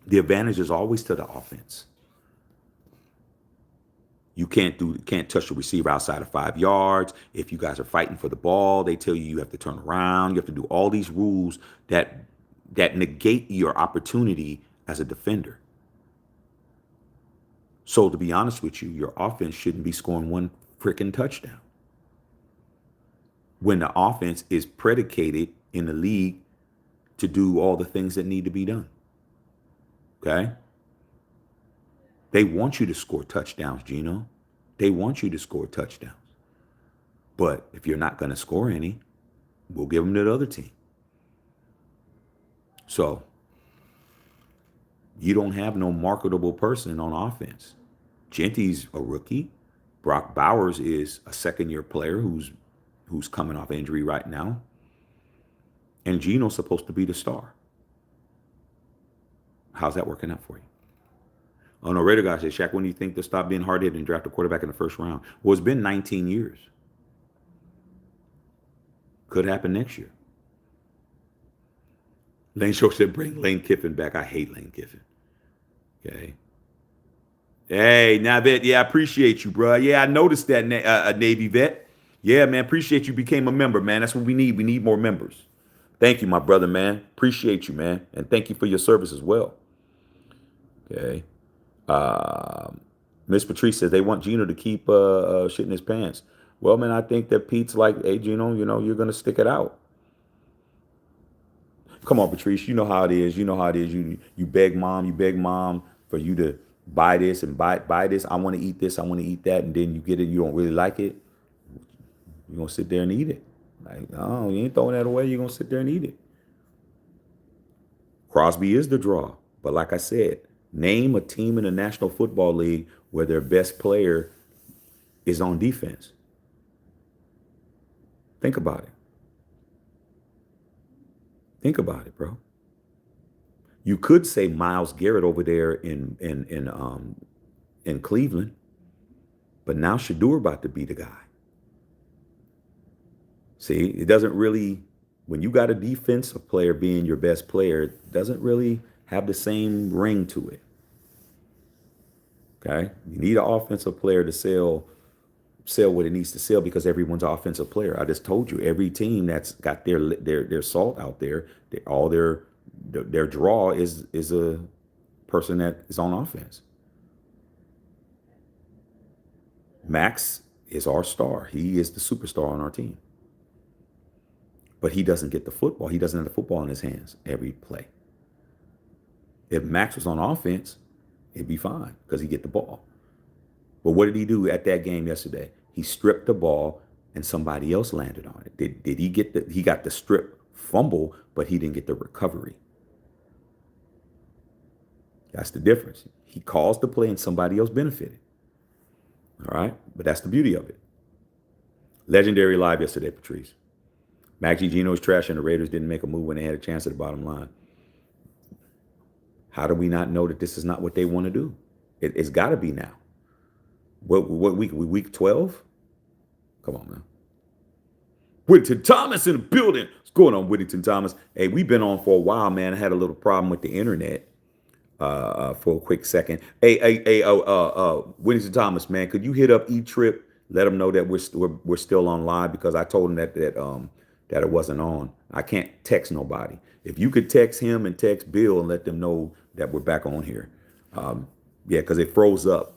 Speaker 1: The advantage is always to the offense. You can't touch the receiver outside of 5 yards. If you guys are fighting for the ball, they tell you have to turn around. You have to do all these rules that negate your opportunity as a defender. So to be honest with you, your offense shouldn't be scoring one freaking touchdown. When the offense is predicated in the league to do all the things that need to be done. Okay? They want you to score touchdowns, Gino. They want you to score touchdowns. But if you're not going to score any, we'll give them to the other team. So you don't have no marketable person on offense. Genty's a rookie. Brock Bowers is a second-year player who's coming off injury right now. And Gino's supposed to be the star. How's that working out for you? Oh, no, Raider guy said, Shaq, when do you think they'll stop being hard-headed and draft a quarterback in the first round? Well, it's been 19 years. Could happen next year. Lane Short said, bring Lane Kiffin back. I hate Lane Kiffin. Okay. Hey, now vet, yeah, I appreciate you, bro. Yeah, I noticed that, Navy vet. Yeah, man, appreciate you became a member, man. That's what we need. We need more members. Thank you, my brother, man. Appreciate you, man. And thank you for your service as well. Okay. Miss Patrice says they want Gino to keep shit in his pants. Well, man, I think that Pete's like, hey, Gino, you're going to stick it out. Come on, Patrice. You know how it is. You beg mom for you to buy this and buy this. I want to eat this. I want to eat that. And then you get it. You don't really like it. You're going to sit there and eat it. Like, oh, you ain't throwing that away. You're going to sit there and eat it. Crosby is the draw. But like I said, name a team in the National Football League where their best player is on defense. Think about it. Think about it, bro. You could say Myles Garrett over there in Cleveland, but now Shador about to be the guy. See, it doesn't really, when you got a defensive player being your best player, it doesn't really have the same ring to it. Okay? You need an offensive player to sell what it needs to sell because everyone's an offensive player. I just told you, every team that's got their salt out there, all their draw is a person that is on offense. Max is our star. He is the superstar on our team. But he doesn't get the football. He doesn't have the football in his hands every play. If Max was on offense, it'd be fine because he'd get the ball. But what did he do at that game yesterday? He stripped the ball and somebody else landed on it. Did he get he got the strip fumble, but he didn't get the recovery. That's the difference. He caused the play and somebody else benefited. All right? But that's the beauty of it. Legendary live yesterday, Patrice. Mac G. Gino is trash and the Raiders didn't make a move when they had a chance at the bottom line. How do we not know that this is not what they want to do? It's got to be now. What week? Week 12? Come on, man. Whittington Thomas in the building. What's going on, Whittington Thomas? Hey, we've been on for a while, man. I had a little problem with the internet for a quick second. Hey, Whittington Thomas, man, could you hit up E-Trip? Let them know that we're still on live, because I told him that it wasn't on. I can't text nobody. If you could text him and text Bill and let them know that we're back on here. Yeah, because it froze up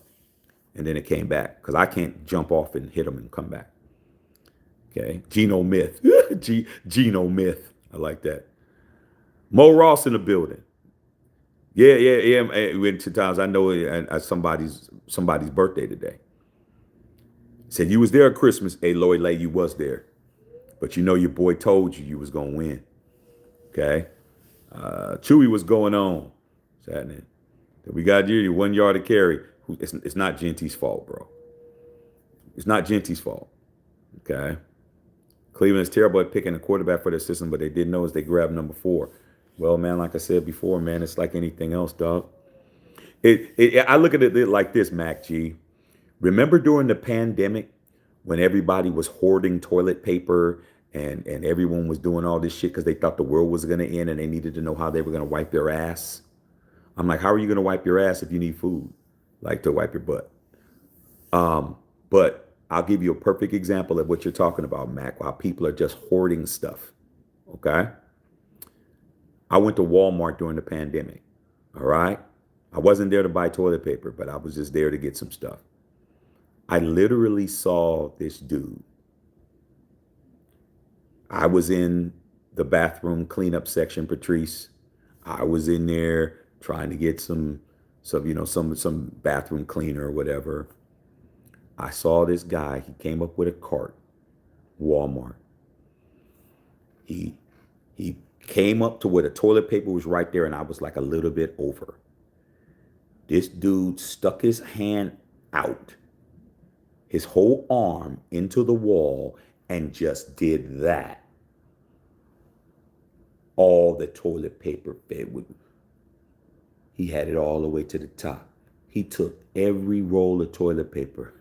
Speaker 1: and then it came back, because I can't jump off and hit them and come back. Okay, Geno Myth. Geno Myth. I like that. Mo Ross in the building. Yeah. Went 2 times. I know somebody's birthday today. Said you was there at Christmas. Hey, Lloyd Lay, you was there. But you know your boy told you was going to win. Okay? Chewy, what's going on? What's happening? We got you 1 yard to carry. It's not Genty's fault, bro. It's not Genty's fault. Okay? Cleveland is terrible at picking a quarterback for their system, but they didn't know as they grabbed number 4. Well, man, like I said before, man, it's like anything else, dog. I look at it like this, Mac G. Remember during the pandemic when everybody was hoarding toilet paper and everyone was doing all this shit because they thought the world was going to end and they needed to know how they were going to wipe their ass? I'm like, how are you going to wipe your ass if you need food? Like to wipe your butt. But I'll give you a perfect example of what you're talking about, Mac, while people are just hoarding stuff. Okay? I went to Walmart during the pandemic. All right? I wasn't there to buy toilet paper, but I was just there to get some stuff. I literally saw this dude. I was in the bathroom cleanup section, Patrice. I was in there trying to get some bathroom cleaner or whatever. I saw this guy. He came up with a cart, Walmart. He came up to where the toilet paper was right there, and I was like a little bit over. This dude stuck his hand out, his whole arm into the wall, and just did that. All the toilet paper fed with. He had it all the way to the top. He took every roll of toilet paper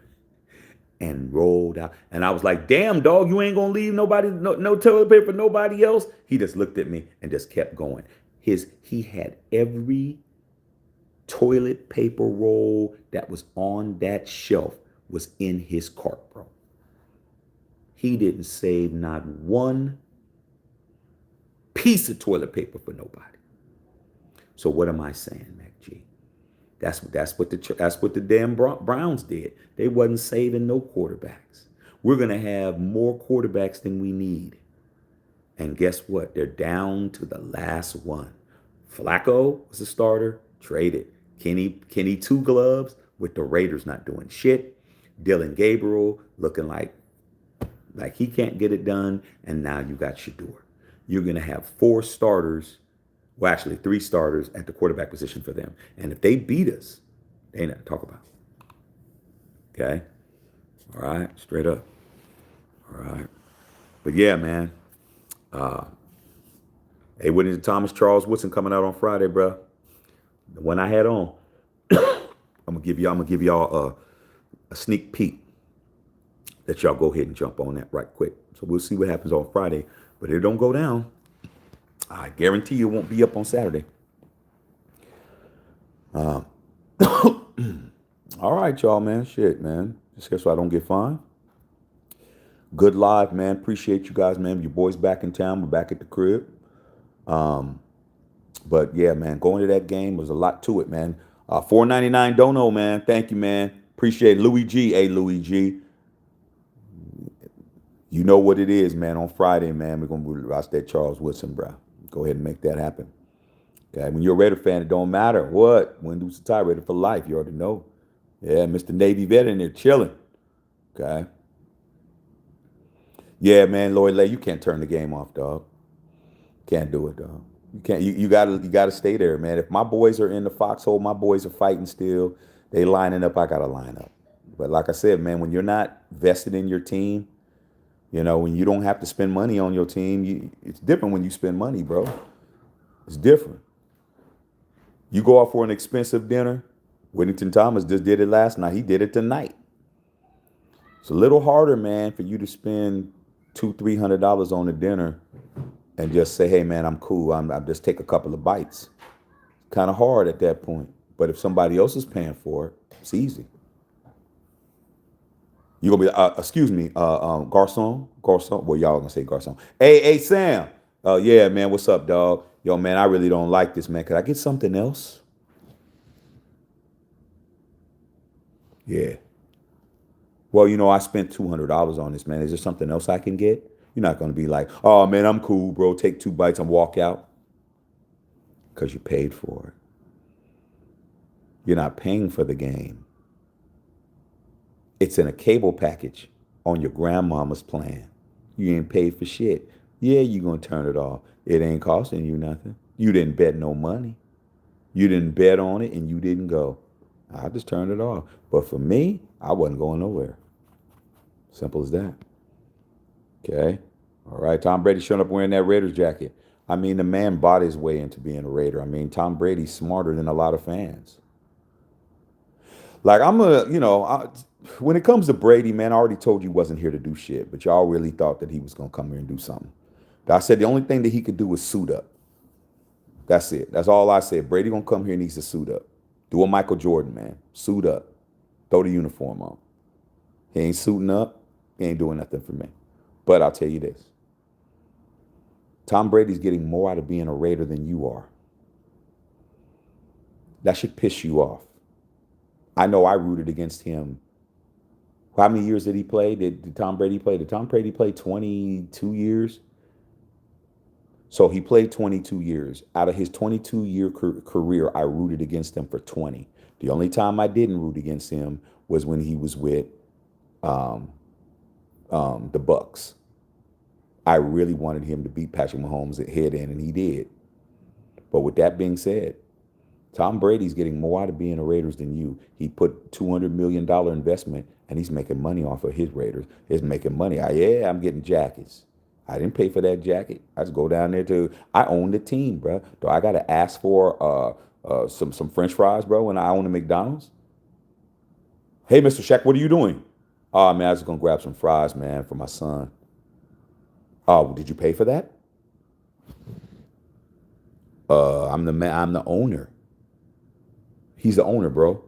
Speaker 1: and rolled out. And I was like, damn, dog, you ain't gonna leave nobody, no toilet paper for nobody else? He just looked at me and just kept going. He had every toilet paper roll that was on that shelf was in his cart, bro. He didn't save not one piece of toilet paper for nobody. So what am I saying, Mac G? That's what the damn Browns did. They wasn't saving no quarterbacks. We're gonna have more quarterbacks than we need. And guess what? They're down to the last one. Flacco was a starter, traded. Kenny Two Gloves with the Raiders not doing shit. Dylan Gabriel looking like he can't get it done. And now you got Shador. You're gonna have 4 starters. Well, actually 3 starters at the quarterback position for them. And if they beat us, they ain't nothing to talk about. Okay? All right? Straight up. All right. But yeah, man. Hey, Whittington Thomas, Charles Woodson coming out on Friday, bro. The one I had on. I'm gonna give y'all a sneak peek. Let y'all go ahead and jump on that right quick. So we'll see what happens on Friday. But it don't go down. I guarantee you it won't be up on Saturday. All right, y'all, man. Shit, man. Just so I don't get fined. Good live, man. Appreciate you guys, man. Your boys back in town. We're back at the crib. But yeah, man, going to that game was a lot to it, man. $4.99 dono, man. Thank you, man. Appreciate Louis G. Hey, Louis G. You know what it is, man. On Friday, man, we're going to watch that Charles Woodson, bro. Go ahead and make that happen. Okay, when you're a Raider fan, it don't matter what. When lose a tie, Raider for life. You already know. Yeah, Mr. Navy vet in there chilling. Okay. Yeah, man, Lloyd Lay, you can't turn the game off, dog. Can't do it, dog. You can't. You gotta stay there, man. If my boys are in the foxhole, my boys are fighting still. They lining up. I gotta line up. But like I said, man, when you're not vested in your team, you know, when you don't have to spend money on your team, it's different when you spend money, bro. It's different. You go out for an expensive dinner. Whittington Thomas just did it last night. He did it tonight. It's a little harder, man, for you to spend $200-300 on a dinner and just say, "Hey, man, I'm cool. I'm just take a couple of bites." Kind of hard at that point. But if somebody else is paying for it, it's easy. You gonna be, excuse me, garçon. Well, y'all gonna say garçon. Hey, Sam. Yeah, man. What's up, dog? Yo, man, I really don't like this, man. Could I get something else? Yeah. Well, I spent $200 on this, man. Is there something else I can get? You're not gonna be like, "Oh, man, I'm cool, bro. Take 2 bites and walk out," because you paid for it. You're not paying for the game. It's in a cable package on your grandmama's plan. You ain't paid for shit. Yeah, you gonna turn it off. It ain't costing you nothing. You didn't bet no money. You didn't bet on it and you didn't go. I just turned it off. But for me, I wasn't going nowhere. Simple as that. Okay. All right. Tom Brady showing up wearing that Raiders jacket. I mean, the man bought his way into being a Raider. I mean, Tom Brady's smarter than a lot of fans. Like when it comes to Brady, man, I already told you he wasn't here to do shit, but y'all really thought that he was gonna come here and do something. I said the only thing that he could do was suit up. That's it. That's all I said. Brady gonna come here and needs to suit up. Do a Michael Jordan, man. Suit up. Throw the uniform on. He ain't suiting up. He ain't doing nothing for me. But I'll tell you this. Tom Brady's getting more out of being a Raider than you are. That should piss you off. I know I rooted against him. How many years did he play? Did Tom Brady play? Did Tom Brady play 22 years? So he played 22 years. Out of his 22-year career, I rooted against him for 20. The only time I didn't root against him was when he was with the Bucks. I really wanted him to beat Patrick Mahomes at head in, and he did. But with that being said, Tom Brady's getting more out of being a Raiders than you. He put $200 million investment, and he's making money off of his Raiders. He's making money. I'm getting jackets. I didn't pay for that jacket. I just go down there I own the team, bro. Do I got to ask for some French fries, bro, when I own the McDonald's? Hey, Mr. Shaq, what are you doing? Oh, man, I was going to grab some fries, man, for my son. Oh, did you pay for that? I'm the man. I'm the owner. He's the owner, bro.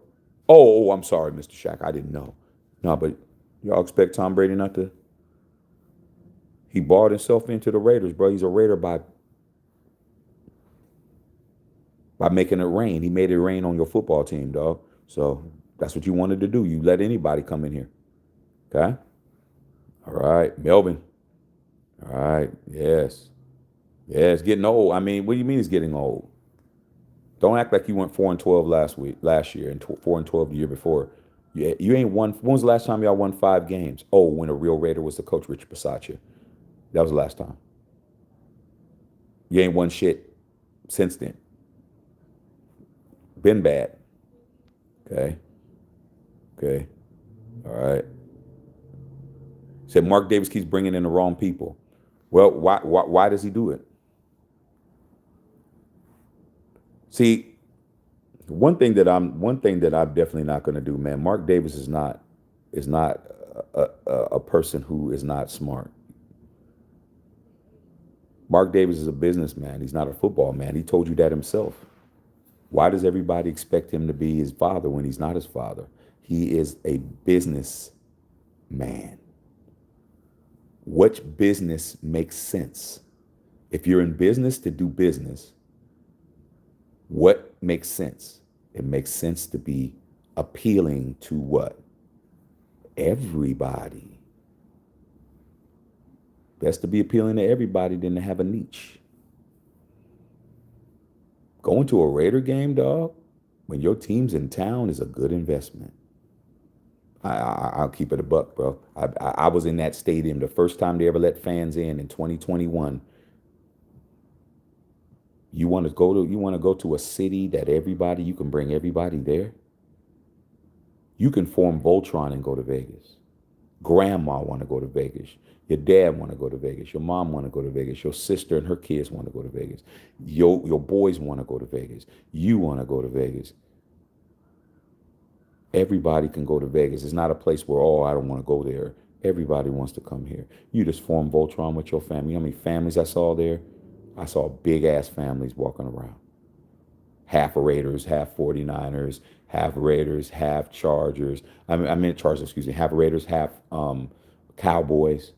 Speaker 1: Oh, I'm sorry, Mr. Shaq. I didn't know. No, but y'all expect Tom Brady not to? He bought himself into the Raiders, bro. He's a Raider by making it rain. He made it rain on your football team, dog. So that's what you wanted to do. You let anybody come in here. Okay? All right. Melvin. All right. Yes. Yeah, it's getting old. I mean, what do you mean it's getting old? Don't act like you went 4-12 last year, and 4-12 the year before. You ain't won. When was the last time y'all won 5 games? Oh, when a real Raider was the coach, Richard Bisaccia. That was the last time. You ain't won shit since then. Been bad. Okay. Okay. All right. Said Mark Davis keeps bringing in the wrong people. Well, why does he do it? See, one thing that I'm definitely not going to do, man. Mark Davis is not a person who is not smart. Mark Davis is a businessman. He's not a football man. He told you that himself. Why does everybody expect him to be his father when he's not his father? He is a business man. Which business makes sense? If you're in business to do business, what makes sense? It makes sense to be appealing to what? Everybody. Best to be appealing to everybody than to have a niche. Going to a Raider game, dog, when your team's in town is a good investment. I'll keep it a buck, bro. I was in that stadium the first time they ever let fans in 2021. You want to go to a city that you can bring everybody there? You can form Voltron and go to Vegas. Grandma want to go to Vegas. Your dad want to go to Vegas. Your mom want to go to Vegas. Your sister and her kids want to go to Vegas. Your boys want to go to Vegas. You want to go to Vegas. Everybody can go to Vegas. It's not a place where, oh, I don't want to go there. Everybody wants to come here. You just form Voltron with your family. You know how many families I saw there? I saw big ass families walking around. Half Raiders, half 49ers, half Raiders, half Chargers. I mean Chargers, excuse me. Half Raiders, half Cowboys.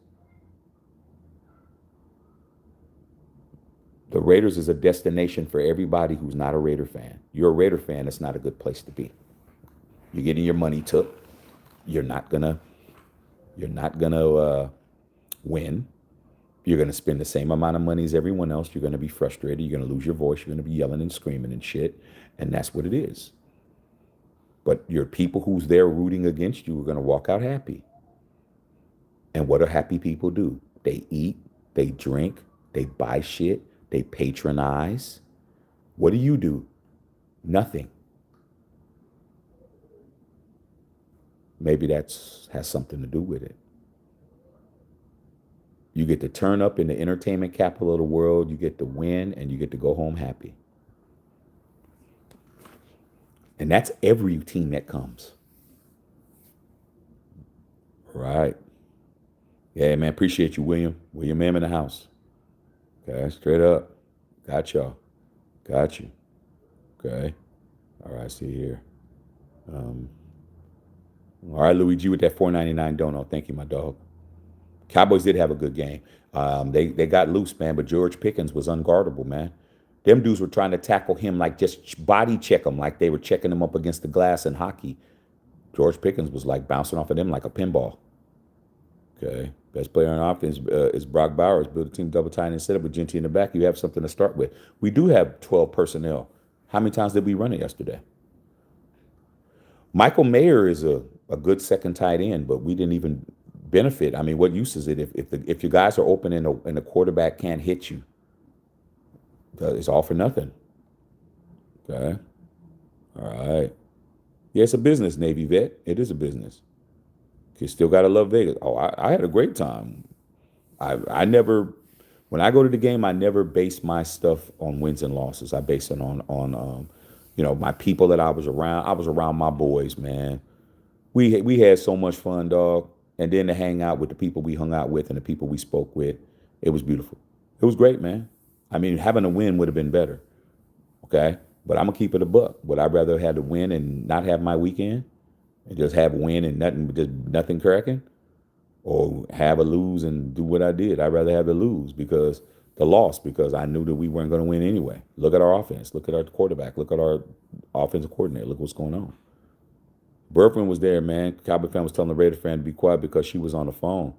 Speaker 1: The Raiders is a destination for everybody who's not a Raider fan. You're a Raider fan, it's not a good place to be. You're getting your money took. You're not gonna win. You're gonna spend the same amount of money as everyone else. You're gonna be frustrated. You're gonna lose your voice. You're gonna be yelling and screaming and shit. And that's what it is. But your people who's there rooting against you are gonna walk out happy. And what do happy people do? They eat, they drink, they buy shit, they patronize. What do? Nothing. Maybe that's has something to do with it. You get to turn up in the entertainment capital of the world, you get to win, and you get to go home happy. And that's every team that comes. Right. Yeah, man, appreciate you, William. William M in the house. Okay, straight up. Got y'all. Got you. Okay. All right, see here. All right, Luigi with that $4.99 dono. Thank you, my dog. Cowboys did have a good game. They got loose, man, but George Pickens was unguardable, man. Them dudes were trying to tackle him like just body check him, like they were checking him up against the glass in hockey. George Pickens was like bouncing off of them like a pinball. Okay. Best player on offense is Brock Bowers. Build a team double tight and set up with Genty in the back. You have something to start with. We do have 12 personnel. How many times did we run it yesterday? Michael Mayer is a good second tight end, but we didn't even benefit. I mean, what use is it if your guys are open and the quarterback can't hit you? It's all for nothing. Okay. All right. Yeah, it's a business, Navy vet. It is a business. You still gotta love Vegas. Oh, I had a great time. I never, when I go to the game, I never base my stuff on wins and losses. I base it on my people that I was around. I was around my boys, man. We had so much fun, dog. And then to hang out with the people we hung out with and the people we spoke with, it was beautiful. It was great, man. I mean, having a win would have been better. Okay, but I'm gonna keep it a buck. Would I rather have to win and not have my weekend? And just have a win and nothing cracking, or have a lose and do what I did. I'd rather have the lose because I knew that we weren't going to win anyway. Look at our offense. Look at our quarterback. Look at our offensive coordinator. Look what's going on. Burfman was there, man. Cowboy fan was telling the Raider fan to be quiet because she was on the phone.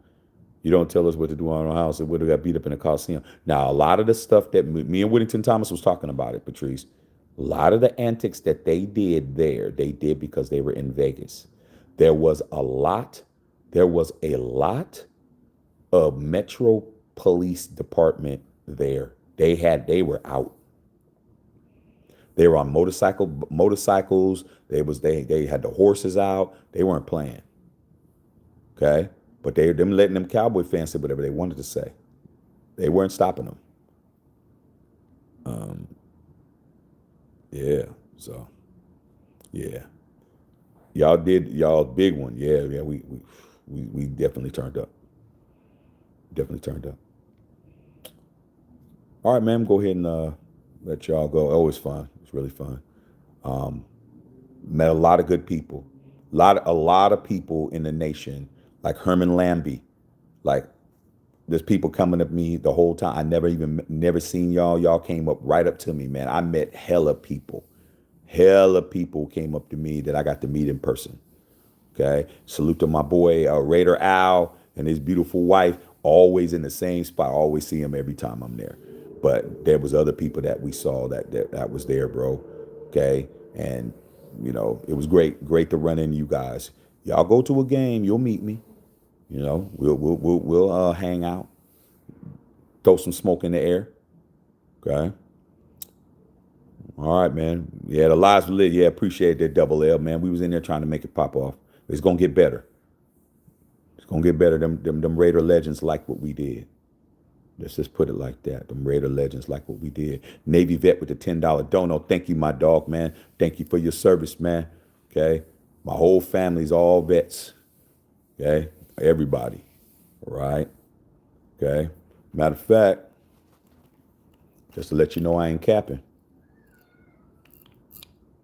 Speaker 1: You don't tell us what to do on our house. It would have got beat up in the Coliseum. Now, a lot of the stuff that me and Whittington Thomas was talking about it, Patrice, a lot of the antics that they did there, they did because they were in Vegas. There was a lot of Metro Police Department there. They were out. They were on motorcycles. They had the horses out. They weren't playing. Okay? But them letting them Cowboy fans say whatever they wanted to say. They weren't stopping them. Yeah. So, yeah. Y'all did y'all big one. Yeah. We definitely turned up. Definitely turned up. All right, man. Go ahead and let y'all go. Oh, it was fun. It was really fun. Met a lot of good people. A lot of people in the nation, like Herman Lambie. Like, there's people coming up to me the whole time. I never seen y'all. Y'all came up right up to me, man. I met hella people. Hella people came up to me that I got to meet in person. Okay. Salute to my boy Raider Al and his beautiful wife. Always in the same spot. I always see him every time I'm there. But there was other people that we saw that was there, bro. Okay. And it was great to run into you guys. Y'all go to a game, you'll meet me. We'll hang out, throw some smoke in the air. Okay. All right, man. Yeah, the lives were lit. Yeah, appreciate that double L, man. We was in there trying to make it pop off. It's gonna get better. gonna get better. Them Raider legends like what we did. Let's just put it like that. Them Raider legends like what we did. Navy vet with the $10 dono. Thank you, my dog, man. Thank you for your service, man. Okay. My whole family's all vets. Okay. Everybody. All right. Okay. Matter of fact, just to let you know I ain't capping.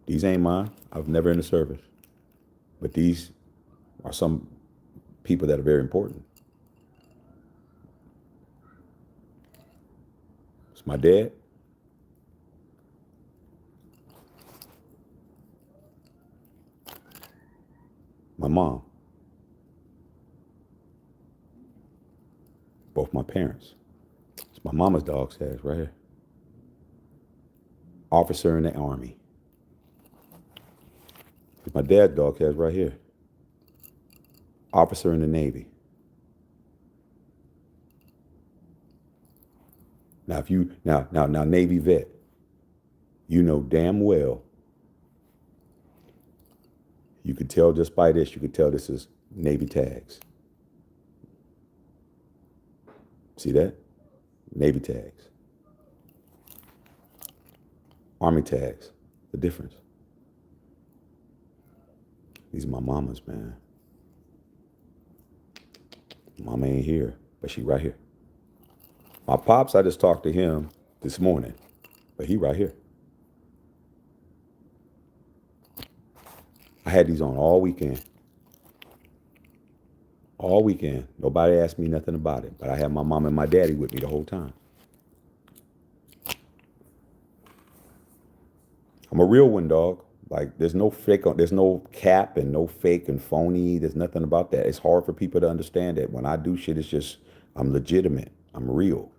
Speaker 1: These ain't mine. I was never in the service. But these are some people that are very important. It's my dad. My mom. Both my parents. It's my mama's dog tags right here. Officer in the Army. It's my dad's dog tags right here. Officer in the Navy. Now, if you now Navy vet, you know damn well. You could tell just by this. You could tell this is Navy tags. See that? Navy tags. Army tags. The difference. These are my mamas, man. Mama ain't here, but she right here. My pops, I just talked to him this morning, but he right here. I had these on all weekend. All weekend. Nobody asked me nothing about it, but I had my mom and my daddy with me the whole time. I'm a real one, dog. Like, there's no fake, there's no cap and no fake and phony. There's nothing about that. It's hard for people to understand that. When I do shit, it's just, I'm legitimate. I'm real.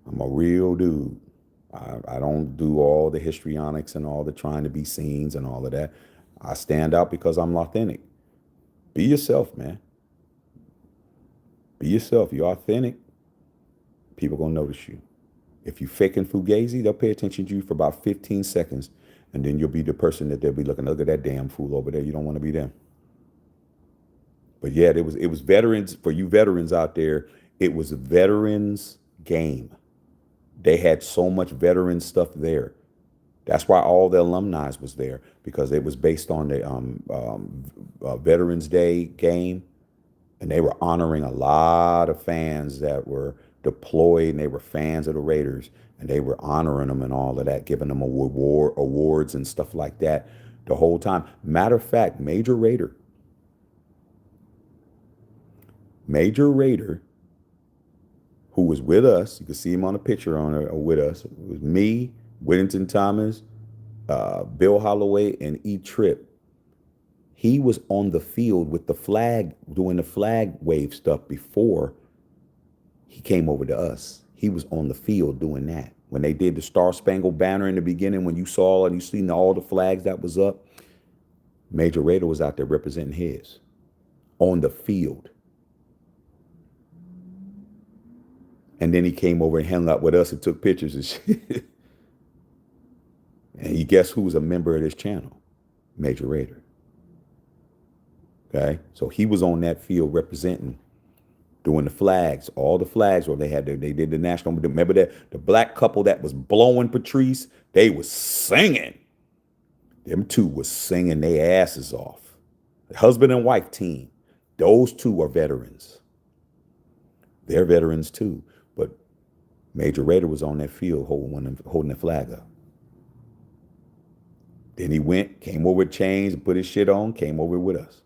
Speaker 1: I'm a real dude. I don't do all the histrionics and all the trying to be scenes and all of that. I stand out because I'm authentic. Be yourself, man. Be yourself. You're authentic. People gonna notice you. If you faking fugazi, they'll pay attention to you for about 15 seconds, and then you'll be the person that they'll be looking. Look at that damn fool over there. You don't want to be them. But yeah, it was veterans, for you veterans out there. It was a veterans game. They had so much veteran stuff there. That's why all the alumni was there, because it was based on the Veterans Day game, and they were honoring a lot of fans that were deployed, and they were fans of the Raiders, and they were honoring them and all of that, giving them awards and stuff like that the whole time. Matter of fact, Major Raider, who was with us, you can see him on the picture with us. It was me, Whittington Thomas, Bill Holloway, and E. Tripp. He was on the field with the flag, doing the flag wave stuff before he came over to us. He was on the field doing that. When they did the Star Spangled Banner in the beginning, when you saw and you seen all the flags that was up, Major Raider was out there representing his on the field. And then he came over and hung out with us and took pictures and shit. And you guess who's a member of this channel? Major Raider. Okay? So he was on that field representing, doing the flags, all the flags where they did the national. Remember that the black couple that was blowing Patrice? They was singing. Them two was singing their asses off. The husband and wife team. Those two are veterans. They're veterans too. But Major Raider was on that field holding the flag up. Then he came over with chains and put his shit on, came over with us.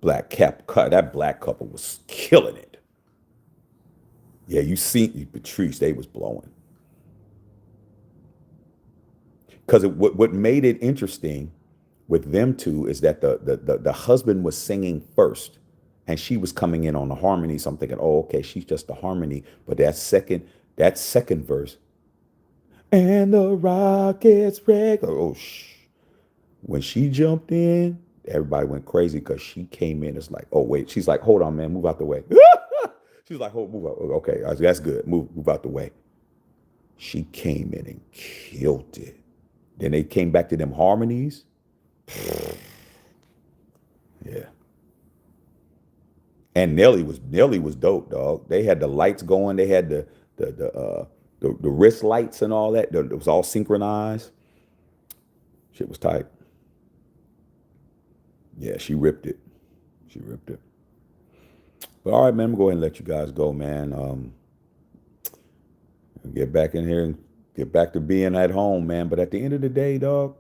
Speaker 1: That black couple was killing it. Yeah, you seen Patrice, they was blowing. Because what made it interesting with them two is that the husband was singing first, and she was coming in on the harmony. So I'm thinking, oh, okay, she's just the harmony. But that second verse, and the Rockets break. Oh, when she jumped in, everybody went crazy because she came in. It's like, oh wait, she's like, hold on, man, move out the way. She's like, move out. Okay, that's good. Move out the way. She came in and killed it. Then they came back to them harmonies. Yeah. And Nelly was dope, dog. They had the lights going. They had the wrist lights and all that. It was all synchronized. Shit was tight. Yeah, she ripped it. She ripped it. But all right, man, I'm gonna go ahead and let you guys go, man. Get back in here and get back to being at home, man. But at the end of the day, dog,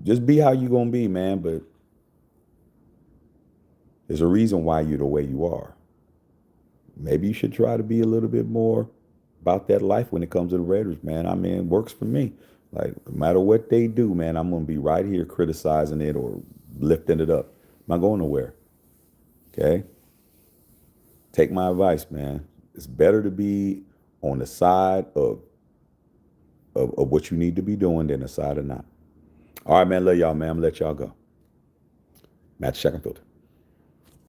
Speaker 1: just be how you gonna be, man. But there's a reason why you're the way you are. Maybe you should try to be a little bit more about that life when it comes to the Raiders, man. I mean, it works for me. Like, no matter what they do, man, I'm gonna be right here criticizing it or lifting it up. I'm not going nowhere. Okay? Take my advice, man. It's better to be on the side of what you need to be doing than the side of not. All right, man. Love y'all, man. I'm gonna let y'all go. Matt Shackenfield.